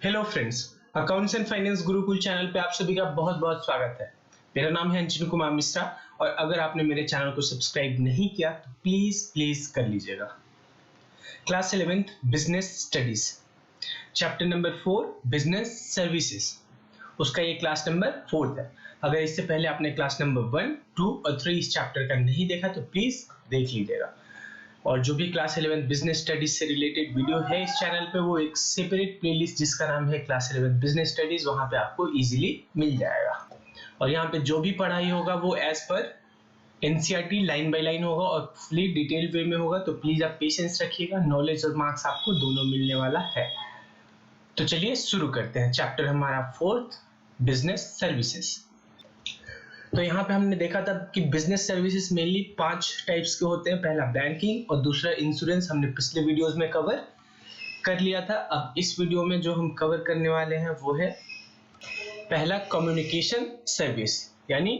Hello friends, accounts and finance Gurukul channel पे आप सभी का बहुत बहुत स्वागत है। मेरा नाम है अंजन कुमार मिश्रा और अगर आपने मेरे चैनल को सब्सक्राइब नहीं किया तो प्लीज कर लीजिएगा। Class 11th business studies, chapter number 4 business services, उसका ये क्लास नंबर 4 है। अगर इससे पहले आपने क्लास नंबर 1, 2 और 3 इस चैप्टर का नहीं देखा तो प्लीज देख लीजिएगा। और जो भी क्लास 11 बिजनेस स्टडीज से रिलेटेड वीडियो है इस चैनल पे, वो एक सेपरेट प्लेलिस्ट जिसका नाम है क्लास 11 बिजनेस स्टडीज, वहां पे आपको इजीली मिल जाएगा। और यहाँ पे जो भी पढ़ाई होगा वो as per NCERT line by line होगा और फुली डिटेल वे में होगा, तो प्लीज आप पेशेंस रखिएगा। नॉलेज और मार्क्स आपको दोनों मिलने वाला है। तो चलिए शुरू करते हैं। चैप्टर हमारा 4th बिजनेस सर्विसेज। तो यहाँ पे हमने देखा था कि बिजनेस सर्विसेज मेनली 5 टाइप्स के होते हैं। पहला बैंकिंग और दूसरा इंश्योरेंस, हमने पिछले वीडियोस में कवर कर लिया था। अब इस वीडियो में जो हम कवर करने वाले हैं वो है पहला कम्युनिकेशन सर्विस। यानी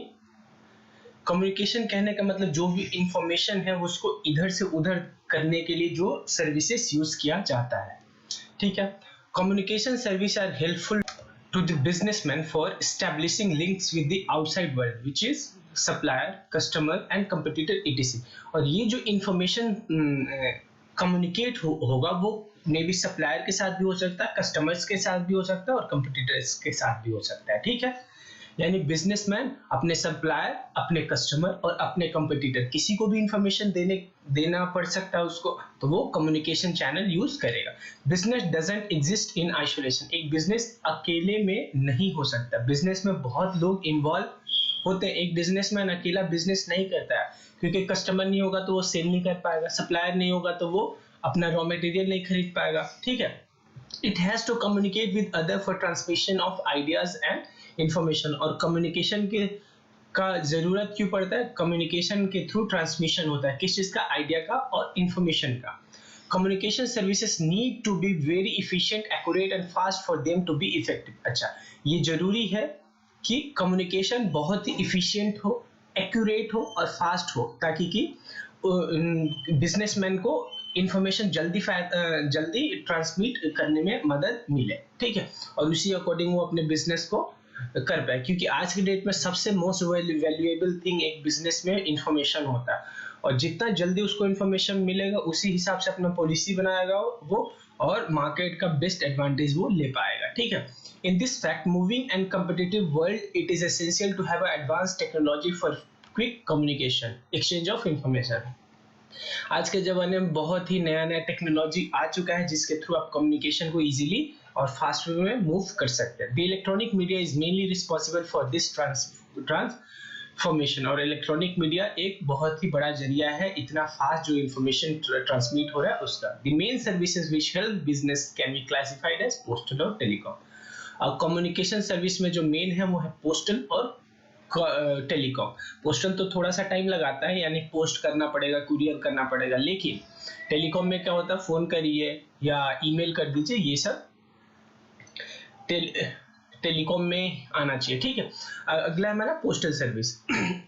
कम्युनिकेशन कहने का मतलब जो भी इंफॉर्मेशन है उसको इधर से उधर करने के लिए जो सर्विसेज यूज किया जाता है। ठीक है, communication service are helpful to the businessman for establishing links with the outside world, which is supplier, customer and competitor etc. और ये जो इंफॉर्मेशन कम्युनिकेट होगा वो मे बी सप्लायर के साथ भी हो सकता है, कस्टमर्स के साथ भी हो सकता है और कंपटीटर्स के साथ भी हो सकता है। ठीक है, यानी बिजनेसमैन अपने सप्लायर, अपने कस्टमर और अपने कंपटीटर किसी को भी इंफॉर्मेशन देना पड़ सकता है उसको, तो वो कम्युनिकेशन चैनल यूज करेगा। Business doesn't exist in isolation. एक बिजनेस अकेले में नहीं हो सकता। बिजनेस में बहुत लोग इन्वॉल्व होते हैं। एक बिजनेसमैन अकेला बिजनेस नहीं करता है, क्योंकि कस्टमर नहीं होगा तो वो सेल नहीं कर पाएगा, सप्लायर नहीं होगा तो वो अपना रॉ मटेरियल नहीं खरीद पाएगा। ठीक है, it has to communicate with other for transmission of ideas and information। और कम्युनिकेशन के का जरूरत क्यों पड़ता है? कम्युनिकेशन के थ्रू ट्रांसमिशन होता है किस चीज का? आइडिया का और इंफॉर्मेशन का। Communication services need to be very efficient, accurate and fast for them to be effective. अच्छा, ये जरूरी है कि कम्युनिकेशन बहुत ही इफिशिएंट हो, एक्यूरेट हो और फास्ट हो, ताकि कि बिजनेसमैन को इंफॉर्मेशन जल्दी ट्रांसमिट करने में मदद मिले। ठीक है, और उसी अकॉर्डिंग वो अपने बिजनेस को कर पाए, क्योंकि आज के डेट में सबसे मोस्ट वैल्यूएबल थिंग एक बिजनेस में इंफॉर्मेशन होता है। और जितना जल्दी उसको इंफॉर्मेशन मिलेगा उसी हिसाब से अपना पॉलिसी बनाएगा वो, और मार्केट का बेस्ट एडवांटेज वो ले पाएगा। ठीक है, in this fact moving and competitive world it is essential to have an advanced technology for quick communication, exchange of information। आज के जमाने में बहुत ही नया नया टेक्नोलॉजी आ चुका है जिसके थ्रू आप कम्युनिकेशन को इजीली और फास्ट वे में मूव कर सकते हैं। The electronic media is mainly responsible for this transformation. और इलेक्ट्रॉनिक मीडिया एक बहुत ही बड़ा जरिया है इतना फास्ट जो इंफॉर्मेशन ट्रांसमिट हो रहा है उसका। The main services which help business can be classified as postal और टेलीकॉम। अब कम्युनिकेशन सर्विस में जो मेन है वो है पोस्टल और टेलीकॉम। पोस्टल तो थोड़ा सा टाइम लगाता है, यानी पोस्ट करना पड़ेगा, कुरियर करना पड़ेगा, लेकिन टेलीकॉम में क्या होता है, फोन करिए या ईमेल कर दीजिए, ये सब टेलीकॉम में आना चाहिए। ठीक है, अगला है हमारा पोस्टल सर्विस।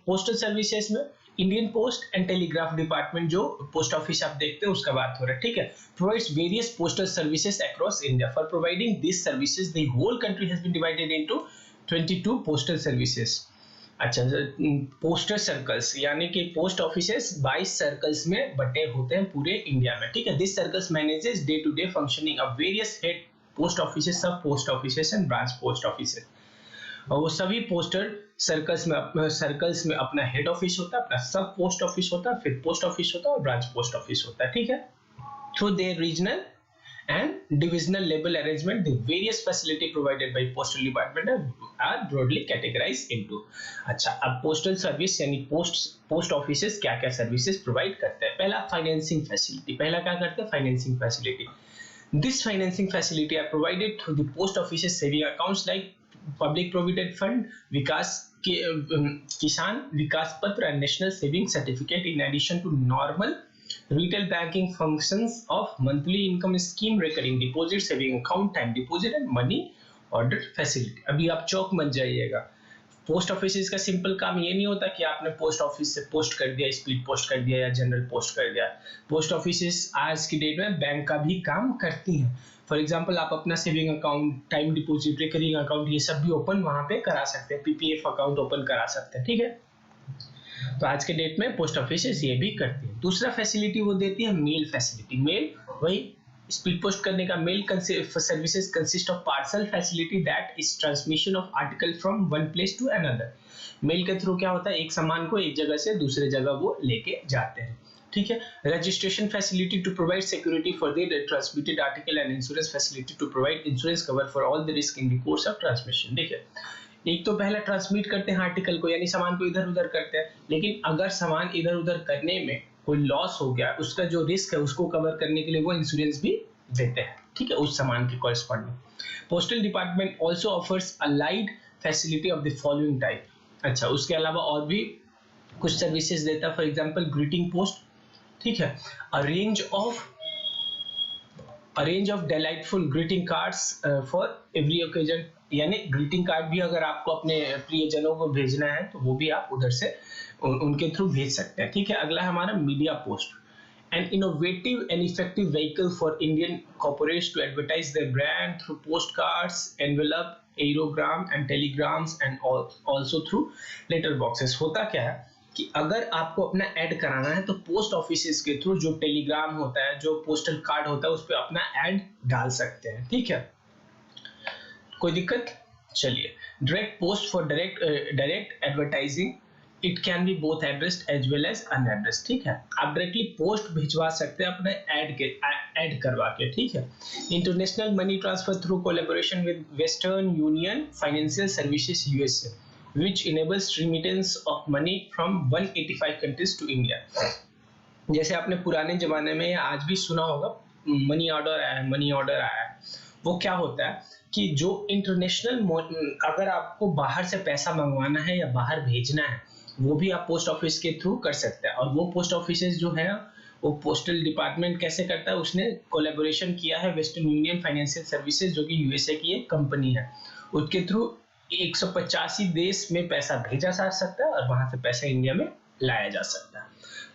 पोस्टल सर्विसेज में Indian post and telegraph department, जो पोस्ट ऑफिस आप देखते हैं उसका बात हो रहा है। ठीक है, provides various postal services across India. For providing this services the whole country has been divided into 22 postal services. अच्छा, पोस्टल सर्कल्स यानी कि पोस्ट ऑफिसेस 22 सर्कल्स में बटे होते हैं पूरे इंडिया में। ठीक है, this circles manages day to day functioning of various head post offices, sub post offices and branch post offices. और वो सभी पोस्टल सर्कल्स में अपना हेड ऑफिस होता है, अपना सब पोस्ट ऑफिस होता है, फिर पोस्ट ऑफिस होता है और ब्रांच पोस्ट ऑफिस होता है। ठीक है, through their regional and divisional label arrangement, the various facility provided by postal department are broadly categorized into। अच्छा, अब पोस्टल सर्विस यानी पोस्ट ऑफिसेस क्या क्या सर्विसेज प्रोवाइड करते हैं। पहला फाइनेंसिंग फैसिलिटी। पहला क्या करते हैं? Financing facility. This financing facility are provided through the post offices saving accounts like public provident fund, Kisan Vikas Patra and national saving certificate, in addition to normal retail banking functions of monthly income scheme, recurring deposit, saving account, time deposit and money order facility। अभी आप चौक मत जाइएगा, post office का simple काम ये नहीं होता कि आपने पोस्ट ऑफिस से पोस्ट कर दिया, स्पीड पोस्ट कर दिया या जनरल पोस्ट कर दिया। पोस्ट ऑफिस आज की डेट में बैंक का भी काम करती हैं। फॉर एग्जाम्पल आप अपना saving account, time deposit, recurring account, ये सब भी ओपन वहां पे करा सकते हैं, पीपीएफ अकाउंट ओपन करा सकते हैं, ठीक है। तो आज के डेट में पोस्ट ऑफिस ये भी करती है। दूसरा फैसिलिटी वो देती है मेल फैसिलिटी। मेल वही स्पीड पोस्ट करने का। Mail services consist of parcel facility that is transmission of article from one place to another. Mail के थ्रू क्या होता है, एक सामान को एक जगह से दूसरे जगह वो लेके जाते हैं, ठीक है। Registration facility to provide security for the transmitted article and insurance facility to provide insurance cover for all the risk in the course of transmission. देखिए, एक तो पहला ट्रांसमिट करते हैं आर्टिकल को, यानी सामान को इधर उधर करते हैं, लेकिन अगर सामान इधर उधर करने में कोई लॉस हो गया, उसका जो रिस्क है उसको कवर करने के लिए वो इंश्योरेंस भी देते हैं, ठीक है, उस सामान के corresponding. Postal department also offers allied facility of the following type. अच्छा, उसके अलावा और भी कुछ सर्विसेज देता है। फॉर एग्जाम्पल ग्रीटिंग पोस्ट, ठीक है, अ range of delightful greeting cards for every occasion. यानी ग्रीटिंग कार्ड भी अगर आपको अपने प्रियजनों को भेजना है तो वो भी आप उधर से उनके थ्रू भेज सकते हैं, ठीक है। अगला है हमारा media post, an innovative and effective vehicle for Indian corporates to advertise their brand through postcards, envelope, aerogram and telegrams and also through letter boxes। होता क्या है कि अगर आपको अपना ऐड कराना है तो पोस्ट ऑफिस के थ्रू जो टेलीग्राम होता है, जो पोस्टल कार्ड होता है, उस पर अपना ऐड डाल सकते हैं, ठीक है। कोई दिक्कत? चलिए, direct post for direct advertising, it can be both addressed as well as unaddressed, ठीक है। आप डायरेक्टली पोस्ट भिजवा सकते हैं अपने ऐड करवा के, ठीक है। International money transfer through collaboration with Western Union financial services USA which enables remittance of money from 185 countries to India. जैसे आपने पुराने जमाने में या आज भी सुना होगा, मनी ऑर्डर आया है। वो क्या होता है कि जो इंटरनेशनल, अगर आपको बाहर से पैसा मंगवाना है या बाहर भेजना है, वो भी आप पोस्ट ऑफिस के थ्रू कर सकते हैं। और वो पोस्ट ऑफिस जो है वो पोस्टल डिपार्टमेंट कैसे करता है, उसने कोलैबोरेशन किया है वेस्टर्न यूनियन फाइनेंशियल सर्विसेज, जो कि यूएसए की एक कंपनी है। उसके थ्रू 185 देश में पैसा भेजा जा सकता है और वहां से पैसा इंडिया में लाया जा सकता है।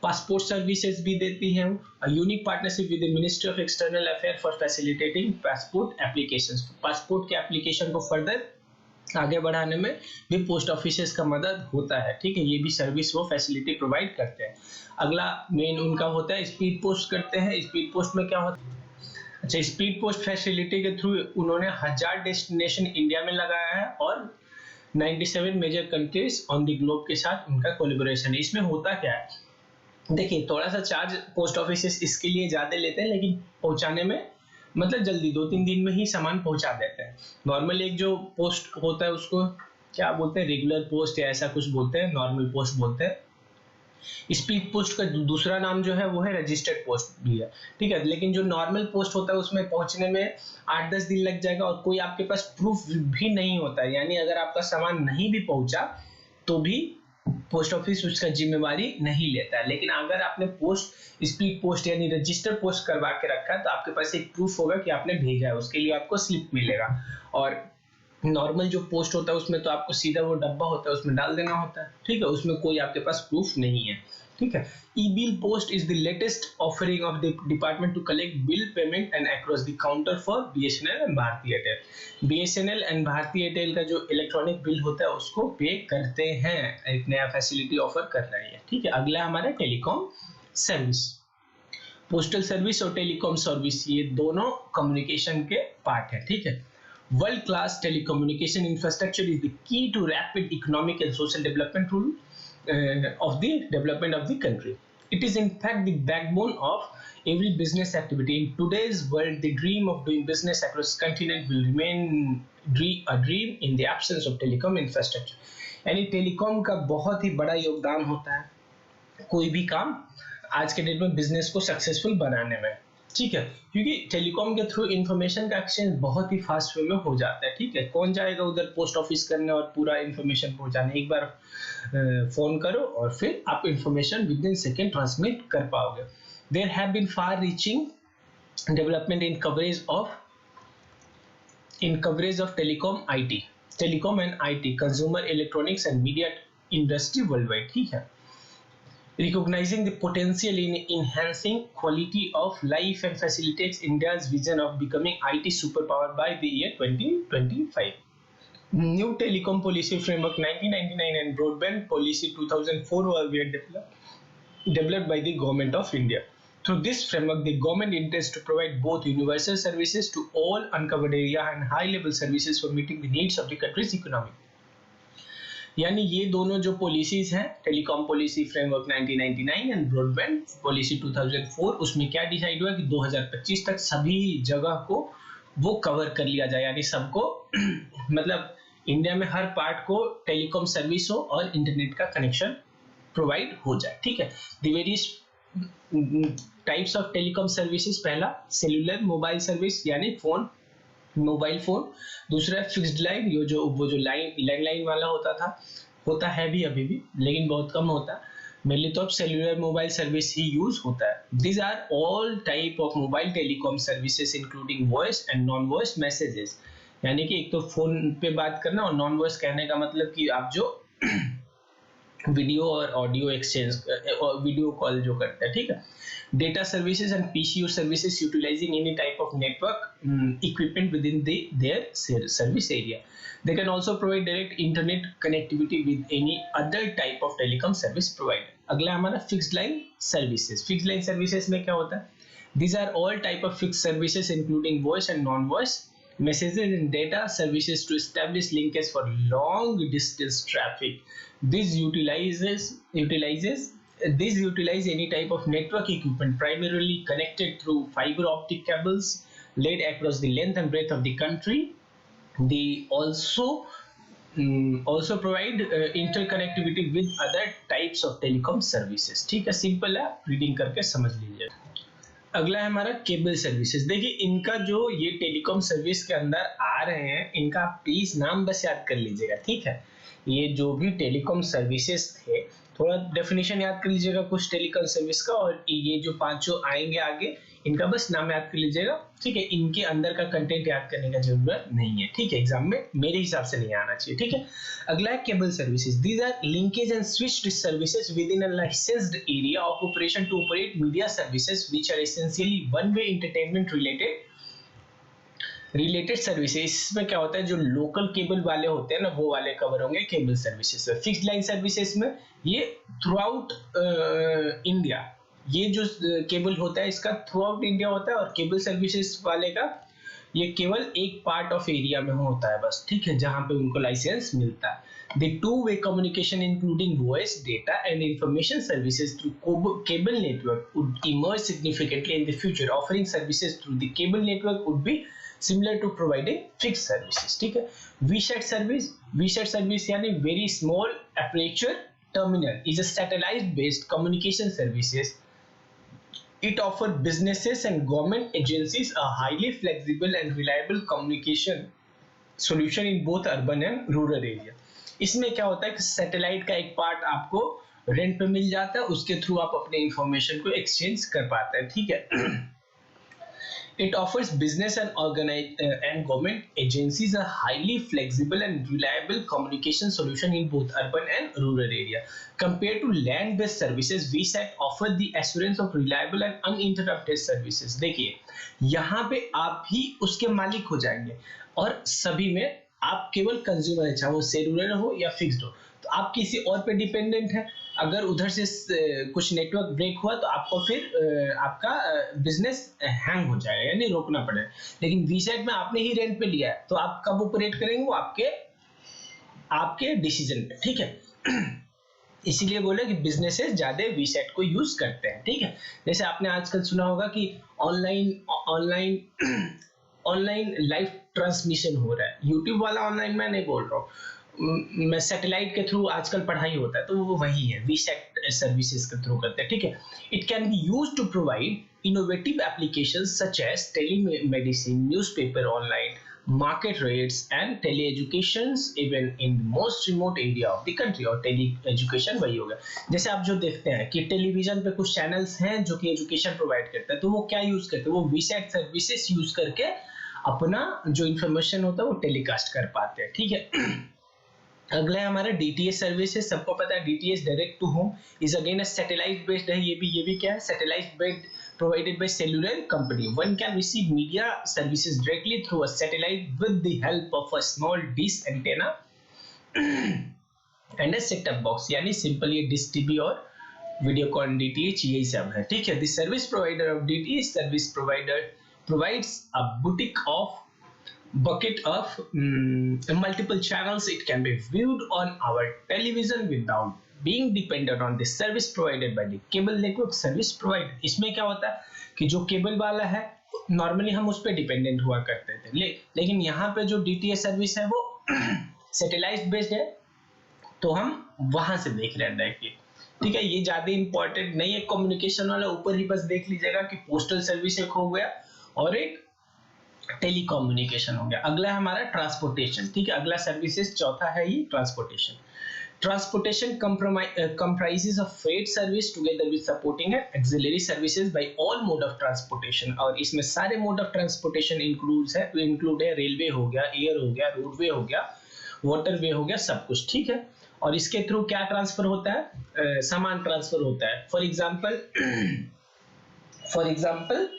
पासपोर्ट सर्विसेज भी देती है। Unique partnership with the ministry of external affair for facilitating passport applications. Passport के एप्लीकेशन को फर्दर आगे बढ़ाने में भी पोस्ट ऑफिस का मदद होता है, ठीक है। ये भी सर्विस वो फैसिलिटी प्रोवाइड करते हैं। अगला मेन उनका होता है स्पीड पोस्ट करते हैं। स्पीड पोस्ट में क्या होता है? अच्छा, स्पीड पोस्ट फैसिलिटी के थ्रू उन्होंने 1000 डेस्टिनेशन इंडिया में लगाया है और 97 major countries on the globe के साथ उनका कोलैबोरेशन है। इसमें होता क्या है, देखिए, थोड़ा सा चार्ज पोस्ट ऑफिस इसके लिए ज्यादा लेते हैं, लेकिन पहुंचाने में मतलब जल्दी 2-3 दिन में ही सामान पहुंचा देते हैं। नॉर्मल एक जो पोस्ट होता है उसको क्या बोलते हैं, रेगुलर पोस्ट या ऐसा कुछ बोलते हैं, नॉर्मल पोस्ट बोलते हैं। स्पीड पोस्ट का दूसरा नाम जो है वो है रजिस्टर्ड पोस्ट भी है, ठीक है। लेकिन जो नॉर्मल पोस्ट होता है उसमें पहुंचने में 8-10 दिन लग जाएगा और कोई आपके पास प्रूफ भी नहीं होता है, यानी अगर आपका सामान नहीं भी पहुंचा तो भी पोस्ट ऑफिस उसका जिम्मेवारी नहीं लेता है। लेकिन अगर आपने पोस्ट स्पीड पोस्ट यानी रजिस्टर पोस्ट करवा के रखा है तो आपके पास एक प्रूफ होगा कि आपने भेजा है, उसके लिए आपको स्लिप मिलेगा। और नॉर्मल जो पोस्ट होता है उसमें तो आपको सीधा वो डब्बा होता है उसमें डाल देना होता है, ठीक है, उसमें कोई आपके पास प्रूफ नहीं है, ठीक है। E bill post is the latest offering of the department to collect bill payment and across the counter for BSNL and Bharti Airtel. BSNL and Bharti Airtel का जो इलेक्ट्रॉनिक बिल होता है उसको पे करते हैं। एक नया फैसिलिटी ऑफर कर रही है, ठीक है। अगला हमारा टेलीकॉम सर्विस। पोस्टल सर्विस और टेलीकॉम सर्विस ये दोनों कम्युनिकेशन के पार्ट है, ठीक है। World class telecommunication infrastructure is the key to rapid economic and social development of the development of the country. It is in fact the backbone of every business activity. In today's world, the dream of doing business across the continent will remain a dream in the absence of telecom infrastructure. यानी telecom का बहुत ही बड़ा योगदान होता है कोई भी काम आज के डेट में बिजनेस को सक्सेसफुल बनाने में, ठीक है। क्योंकि टेलीकॉम के थ्रू इंफॉर्मेशन का एक्सचेंज बहुत ही फास्ट वे में हो जाता है, ठीक है। कौन जाएगा उधर पोस्ट ऑफिस करने और पूरा इंफॉर्मेशन पहुंचाने, एक बार फोन करो और फिर आप information within second transmit कर पाओगे। There have been far reaching development in coverage of telecom IT. Telecom and IT, consumer electronics and media industry worldwide, ठीक है। Recognizing the potential in enhancing quality of life and facilitates India's vision of becoming IT superpower by the year 2025. New telecom policy framework 1999 and broadband policy 2004 were developed by the government of India. Through this framework, the government intends to provide both universal services to all uncovered area and high-level services for meeting the needs of the country's economy. यानी ये दोनों जो policies हैं, telecom policy framework 1999 and broadband policy 2004, उसमें क्या decide हुआ कि 2025 तक सभी जगह को वो कवर कर लिया जाए, यानी सबको मतलब इंडिया में हर पार्ट को टेलीकॉम सर्विस हो और इंटरनेट का कनेक्शन प्रोवाइड हो जाए, ठीक है। The various types of telecom services, पहला सेलुलर मोबाइल सर्विस यानी फोन, मोबाइल फोन। दूसरा फिक्स्ड लाइन, वो जो लाइन लैंडलाइन वाला होता है भी अभी भी, लेकिन बहुत कम होता है। मेनली तो अब सेलुलर मोबाइल सर्विस ही यूज होता है। These are all type of mobile telecom services including voice and non voice messages, यानी कि एक तो फोन पे बात करना, और नॉन वॉइस कहने का मतलब कि आप जो वीडियो और ऑडियो एक्सचेंज, वीडियो कॉल जो करते हैं, ठीक है। Data services and PCU services utilizing any type of network equipment within their service area. They can also provide direct internet connectivity with any other type of telecom service provider. अगला हमारा fixed line services. Fixed line services में क्या होता है? These are all type of fixed services including voice and non-voice messages and data services to establish linkage for long distance traffic. This utilize any type of network equipment primarily connected through fiber optic cables laid across the length and breadth of the country. They also provide interconnectivity with other types of telecom services, ठीक है। Simple है, reading करके समझ लीजिए। अगला है हमारा cable services. देखिए इनका जो ये टेलीकॉम सर्विस के अंदर आ रहे हैं, इनका प्लीज नाम बस याद कर लीजिएगा, ठीक है। ये जो भी टेलीकॉम सर्विसेज थे, थोड़ा डेफिनेशन याद कर लीजिएगा कुछ टेलीकॉम सर्विस का, और ये जो पांचों आएंगे आगे, इनका बस नाम याद कर लीजिएगा, ठीक है। इनके अंदर का कंटेंट याद करने का जरूरत नहीं है, ठीक है। एग्जाम में मेरे हिसाब से नहीं आना चाहिए, ठीक है। अगला है cable services. These are linkage and switched services within a licensed area of operation to operate media services which are essentially one way entertainment related services. इसमें क्या होता है, जो लोकल केबल वाले होते हैं ना, वो वाले कवर होंगे केबल सर्विसेज में। फिक्स्ड लाइन सर्विसेज में ये थ्रू आउट इंडिया, ये जो केबल होता है इसका थ्रू आउट इंडिया होता है, और केबल सर्विसेज वाले का ये केवल एक पार्ट ऑफ एरिया में होता है बस, ठीक है, जहां पे उनको लाइसेंस मिलता है। The two-way communication including voice, data and information services through cable network would emerge significantly in the future. Offering services through the cable network would be similar to providing fixed services, ठीक है। VSAT service यानी very small aperture terminal is a satellite based communication services. It offers businesses and government agencies a highly flexible and reliable communication solution in both urban and rural area. इसमें क्या होता है कि satellite का एक part आपको rent पे मिल जाता है, उसके थ्रू आप अपने इंफॉर्मेशन को एक्सचेंज कर पाते हैं, ठीक है। It offers business and government agencies a highly flexible and reliable communication solution in both urban and rural area. Compared to land-based services, VSAT offer the assurance of reliable and uninterrupted services. देखिए, यहाँ पे आप ही उसके मालिक हो जाएंगे, और सभी में आप केवल कंज्यूमर है, चाहे वो सेलुलर हो या फिक्स्ड हो, तो आप किसी और पे डिपेंडेंट है। अगर उधर से कुछ नेटवर्क ब्रेक हुआ तो आपको फिर आपका बिजनेस हैंग हो जाएगा, यानी रोकना पड़ेगा। लेकिन वीसेट में आपने ही रेंट पे लिया है, तो आप कब ऑपरेट करेंगे वो आपके डिसीजन पे, ठीक है। इसीलिए बोले कि बिजनेसेस ज्यादा वीसेट को यूज करते हैं, ठीक है। जैसे आपने आजकल सुना होगा कि ऑनलाइन लाइव ट्रांसमिशन हो रहा है, यूट्यूब वाला ऑनलाइन मैं नहीं बोल रहा हूँ, मैं सैटेलाइट के थ्रू आजकल पढ़ाई होता है, तो वो वही है, वीसेट सर्विसेज के थ्रू करते हैं, ठीक है। It can be used to provide innovative applications such as telemedicine, newspaper online, market rates and teleeducations even in the most remote area of the country। और टेली एजुकेशन वही होगा, जैसे आप जो देखते हैं कि टेलीविजन पे कुछ चैनल्स हैं जो कि एजुकेशन प्रोवाइड करते हैं, तो वो क्या यूज करते हैं, वो वीसेट सर्विसेज यूज करके अपना जो इंफॉर्मेशन होता है वो टेलीकास्ट कर पाते हैं, ठीक है। अगला है हमारा डीटीएच सर्विसेज। सबको पता है DTH direct to home is again a satellite based है। ये भी क्या है, satellite based provided by cellular company. One can receive media services directly through a satellite with the help of a small dish antenna and a set-top box. यानी simple ये dish TV और Videocon DTH यही सब है, ठीक है। The service provider of DTH service provider provides a boutique of bucket of multiple channels. It can be viewed on our television without being dependent on the service provided by the cable network service provider. इसमें क्या होता है कि जो cable वाला है normally हम उस पर डिपेंडेंट हुआ करते थे, लेकिन यहाँ पे जो डीटीएच सर्विस है वो सैटेलाइट बेस्ड है, तो हम वहां से देख रहे हैं डायरेक्टली, ठीक है। ये ज्यादा इंपॉर्टेंट नहीं है कम्युनिकेशन वाला, ऊपर ही बस देख लीजिएगा कि पोस्टल सर्विस एक हो गया और एक टेलीकम्युनिकेशन हो गया। अगला है हमारा ट्रांसपोर्टेशन, ठीक है। अगला सर्विसेज चौथा है ये transportation. Transportation comprises of freight service together with supporting and auxiliary services by all mode of transportation। और इसमें सारे mode of transportation include है रेलवे हो गया, एयर हो गया, रोडवे हो गया, वाटरवे हो गया, सब कुछ, ठीक है। और इसके थ्रू क्या ट्रांसफर होता है, सामान ट्रांसफर होता है। फॉर एग्जाम्पल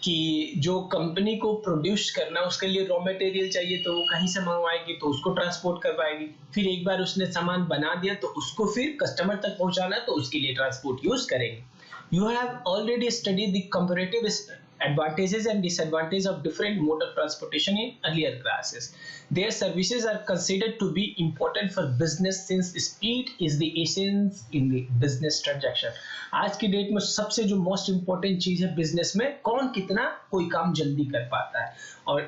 कि जो कंपनी को प्रोड्यूस करना उसके लिए रॉ मटेरियल चाहिए तो वो कहीं से मंगवाएगी तो उसको ट्रांसपोर्ट करवाएगी। फिर एक बार उसने सामान बना दिया तो उसको फिर कस्टमर तक पहुंचाना तो उसके लिए ट्रांसपोर्ट यूज करेंगे। You have already studied the comparative advantages and disadvantages of different mode of transportation in earlier classes. Their services are considered to be important for business since speed is the essence in the business transaction. आज की date में सबसे जो most important चीज है business में, कौन कितना कोई काम जल्दी कर पाता है, और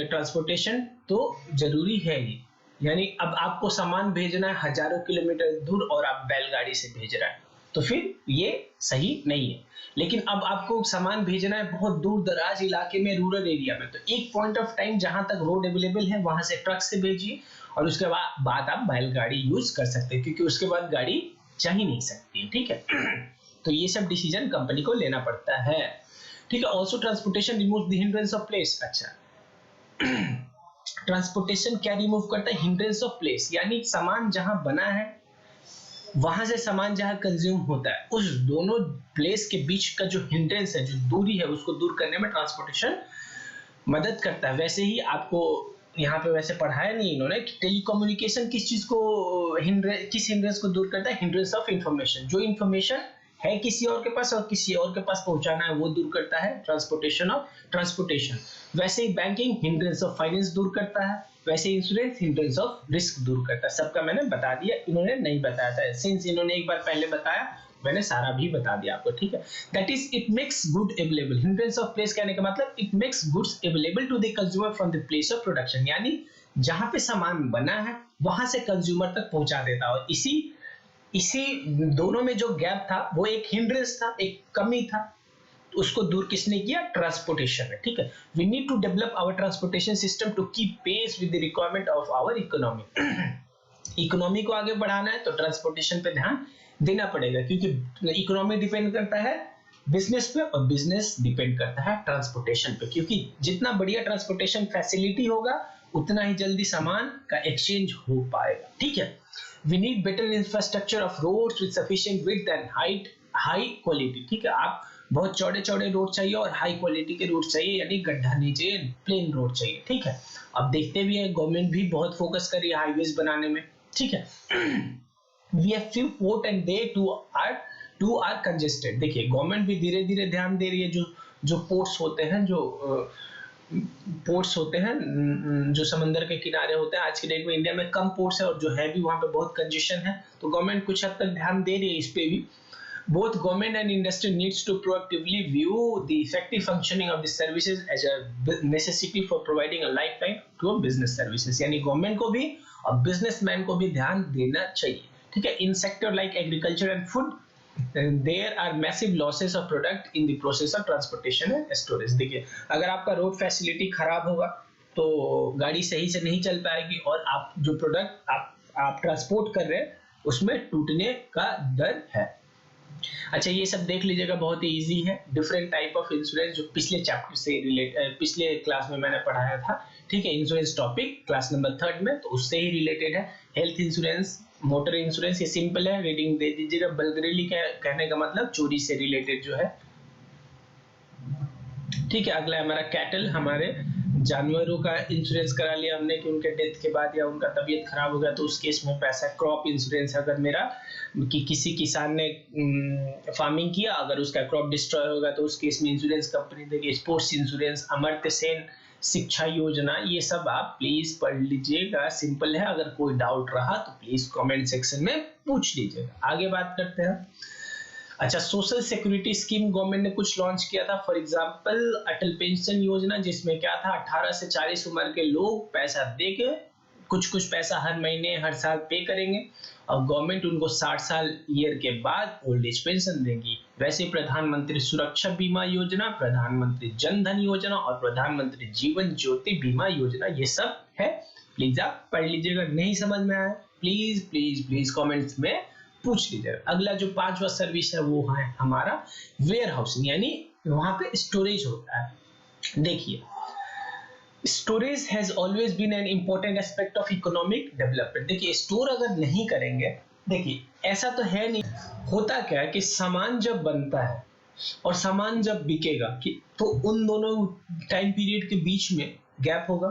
ट्रांसपोर्टेशन तो जरूरी है ही। यानी अब आपको सामान भेजना है हजारों किलोमीटर दूर और आप बैलगाड़ी से भेज रहे हैं तो फिर ये सही नहीं है। लेकिन अब आपको सामान भेजना है बहुत दूर दराज इलाके में, रूरल एरिया में, तो एक पॉइंट ऑफ टाइम जहां तक रोड अवेलेबल है वहां से ट्रक से भेजिए और उसके बाद आप बैलगाड़ी यूज कर सकते हैं, क्योंकि उसके बाद गाड़ी जा ही नहीं सकती, ठीक है। तो ये सब डिसीजन कंपनी को लेना पड़ता है, ठीक है। Also transportation remove the hindrance of place. अच्छा, ट्रांसपोर्टेशन क्या रिमूव करता है, हिंड्रेंस ऑफ प्लेस, यानी सामान जहां बना है वहां से सामान जहां कंज्यूम होता है उस दोनों प्लेस के बीच का जो हिंड्रेंस है, जो दूरी है, उसको दूर करने में ट्रांसपोर्टेशन मदद करता है। वैसे ही आपको यहाँ पे वैसे पढ़ाया नहीं इन्होंने कि टेलीकम्युनिकेशन किस चीज को किस हिंड्रेंस को दूर करता है, हिंड्रेंस ऑफ इंफॉर्मेशन। जो इंफॉर्मेशन है किसी और के पास और किसी और के पास पहुंचाना है वो दूर करता है ट्रांसपोर्टेशन ऑफ ट्रांसपोर्टेशन। वैसे ही बैंकिंग हिंड्रेंस ऑफ फाइनेंस दूर करता है, वैसे इंश्योरेंस हिंड्रेंस ऑफ रिस्क दूर करता है। सबका मैंने बता दिया, इन्होंने नहीं बताया था, सिंस इन्होंने एक बार पहले बताया मैंने सारा भी बता दिया आपको, ठीक है। That is it makes good available. Hindrance of place कहने का मतलब it makes goods available to the consumer from the place of production, यानी जहां पे सामान बना है वहां से कंज्यूमर तक पहुंचा देता है। और इसी दोनों में जो गैप था वो एक हिंड्रेंस था, एक कमी था, उसको दूर किसने किया, ट्रांसपोर्टेशन है, ठीक है। We need to develop our transportation system to keep pace with the requirement of our economy. Economy को आगे बढ़ाना है तो ट्रांसपोर्टेशन पे ध्यान देना पड़ेगा, क्योंकि इकोनॉमी डिपेंड करता है बिजनेस पे और बिजनेस डिपेंड करता है ट्रांसपोर्टेशन पे, क्योंकि जितना बढ़िया ट्रांसपोर्टेशन फैसिलिटी होगा उतना ही जल्दी सामान का एक्सचेंज हो पाएगा, ठीक है। We need better infrastructure of roads with sufficient width and height, high quality, ठीक है। आप बहुत चौड़े चौड़े रोड चाहिए और हाई क्वालिटी के रोड चाहिए, यानी गड्ढा नहीं चाहिए, प्लेन रोड चाहिए, ठीक है। अब देखते भी है गवर्नमेंट भी बहुत फोकस कर रही है हाईवेज बनाने में, ठीक है। We have few port and they too are congested। देखिए गवर्नमेंट भी धीरे धीरे ध्यान दे रही है, जो पोर्ट्स होते हैं, जो पोर्ट्स होते हैं जो समंदर के किनारे होते हैं, आज के डेट में इंडिया में कम पोर्ट्स है और जो है भी वहां पे बहुत कंजेशन है, तो गवर्नमेंट कुछ हद तक ध्यान दे रही है इस पे भी। Both government and industry needs to proactively view the effective functioning of the services as a necessity for providing a lifeline to a business services। यानी गवर्नमेंट को भी और बिजनेसमैन को भी ध्यान देना चाहिए, ठीक है। In sector like agriculture and food there are massive losses of product in the process of transportation and storage। देखिए अगर आपका रोड फैसिलिटी खराब होगा तो गाड़ी सही से नहीं चल पाएगी और आप जो प्रोडक्ट आप ट्रांसपोर्ट कर रहे हैं उसमें टूटने का डर है। अच्छा, ये सब देख लीजिएगा, बहुत ही इजी है। डिफरेंट टाइप ऑफ इंश्योरेंस जो पिछले चैप्टर से पिछले क्लास में मैंने पढ़ाया था, ठीक है, इंश्योरेंस टॉपिक क्लास नंबर 3 में, तो उससे ही रिलेटेड है। हेल्थ इंश्योरेंस, मोटर इंश्योरेंस, ये सिंपल है, रीडिंग दे दीजिएगा। बल्गरेली कहने का मतलब चोरी से रिलेटेड जो है, ठीक है। अगला हमारा कैटल, हमारे जानवरों का इंश्योरेंस करा लिया हमने कि उनके डेथ के बाद या उनका तबीयत खराब हो गया तो उस केस में पैसा। क्रॉप इंश्योरेंस, अगर मेरा कि किसी किसान ने फार्मिंग किया, अगर उसका क्रॉप डिस्ट्रॉय होगा तो उस केस में इंश्योरेंस कंपनी देगी। स्पोर्ट्स इंश्योरेंस, अमर्त्य सेन शिक्षा योजना, ये सब आप प्लीज पढ़ लीजिएगा, सिंपल है। अगर कोई डाउट रहा तो प्लीज कमेंट सेक्शन में पूछ लीजिएगा। आगे बात करते हैं। अच्छा, सोशल सिक्योरिटी स्कीम गवर्नमेंट ने कुछ लॉन्च किया था, फॉर एग्जांपल अटल पेंशन योजना, जिसमें क्या था, 18 से 40 उम्र के लोग पैसा देके कुछ कुछ पैसा हर महीने हर साल पे करेंगे और गवर्नमेंट उनको 60 साल ईयर के बाद ओल्ड एज पेंशन देगी। वैसे प्रधानमंत्री सुरक्षा बीमा योजना, प्रधानमंत्री जन धन योजना और प्रधानमंत्री जीवन ज्योति बीमा योजना, ये सब है। प्लीज आप पढ़ लीजिएगा। नहीं समझ में आया प्लीज प्लीज प्लीज कमेंट्स में पूछ लीजिएगा। अगला जो 5वां सर्विस है वो है हमारा वेयर हाउसिंग, यानी वहां पे स्टोरेज होता है। देखिए, storage has always been an important aspect of economic development. देखिए, स्टोर अगर नहीं करेंगे, देखिए ऐसा तो है नहीं, होता क्या है कि सामान जब बनता है और सामान जब बिकेगा कि तो उन दोनों टाइम पीरियड के बीच में गैप होगा,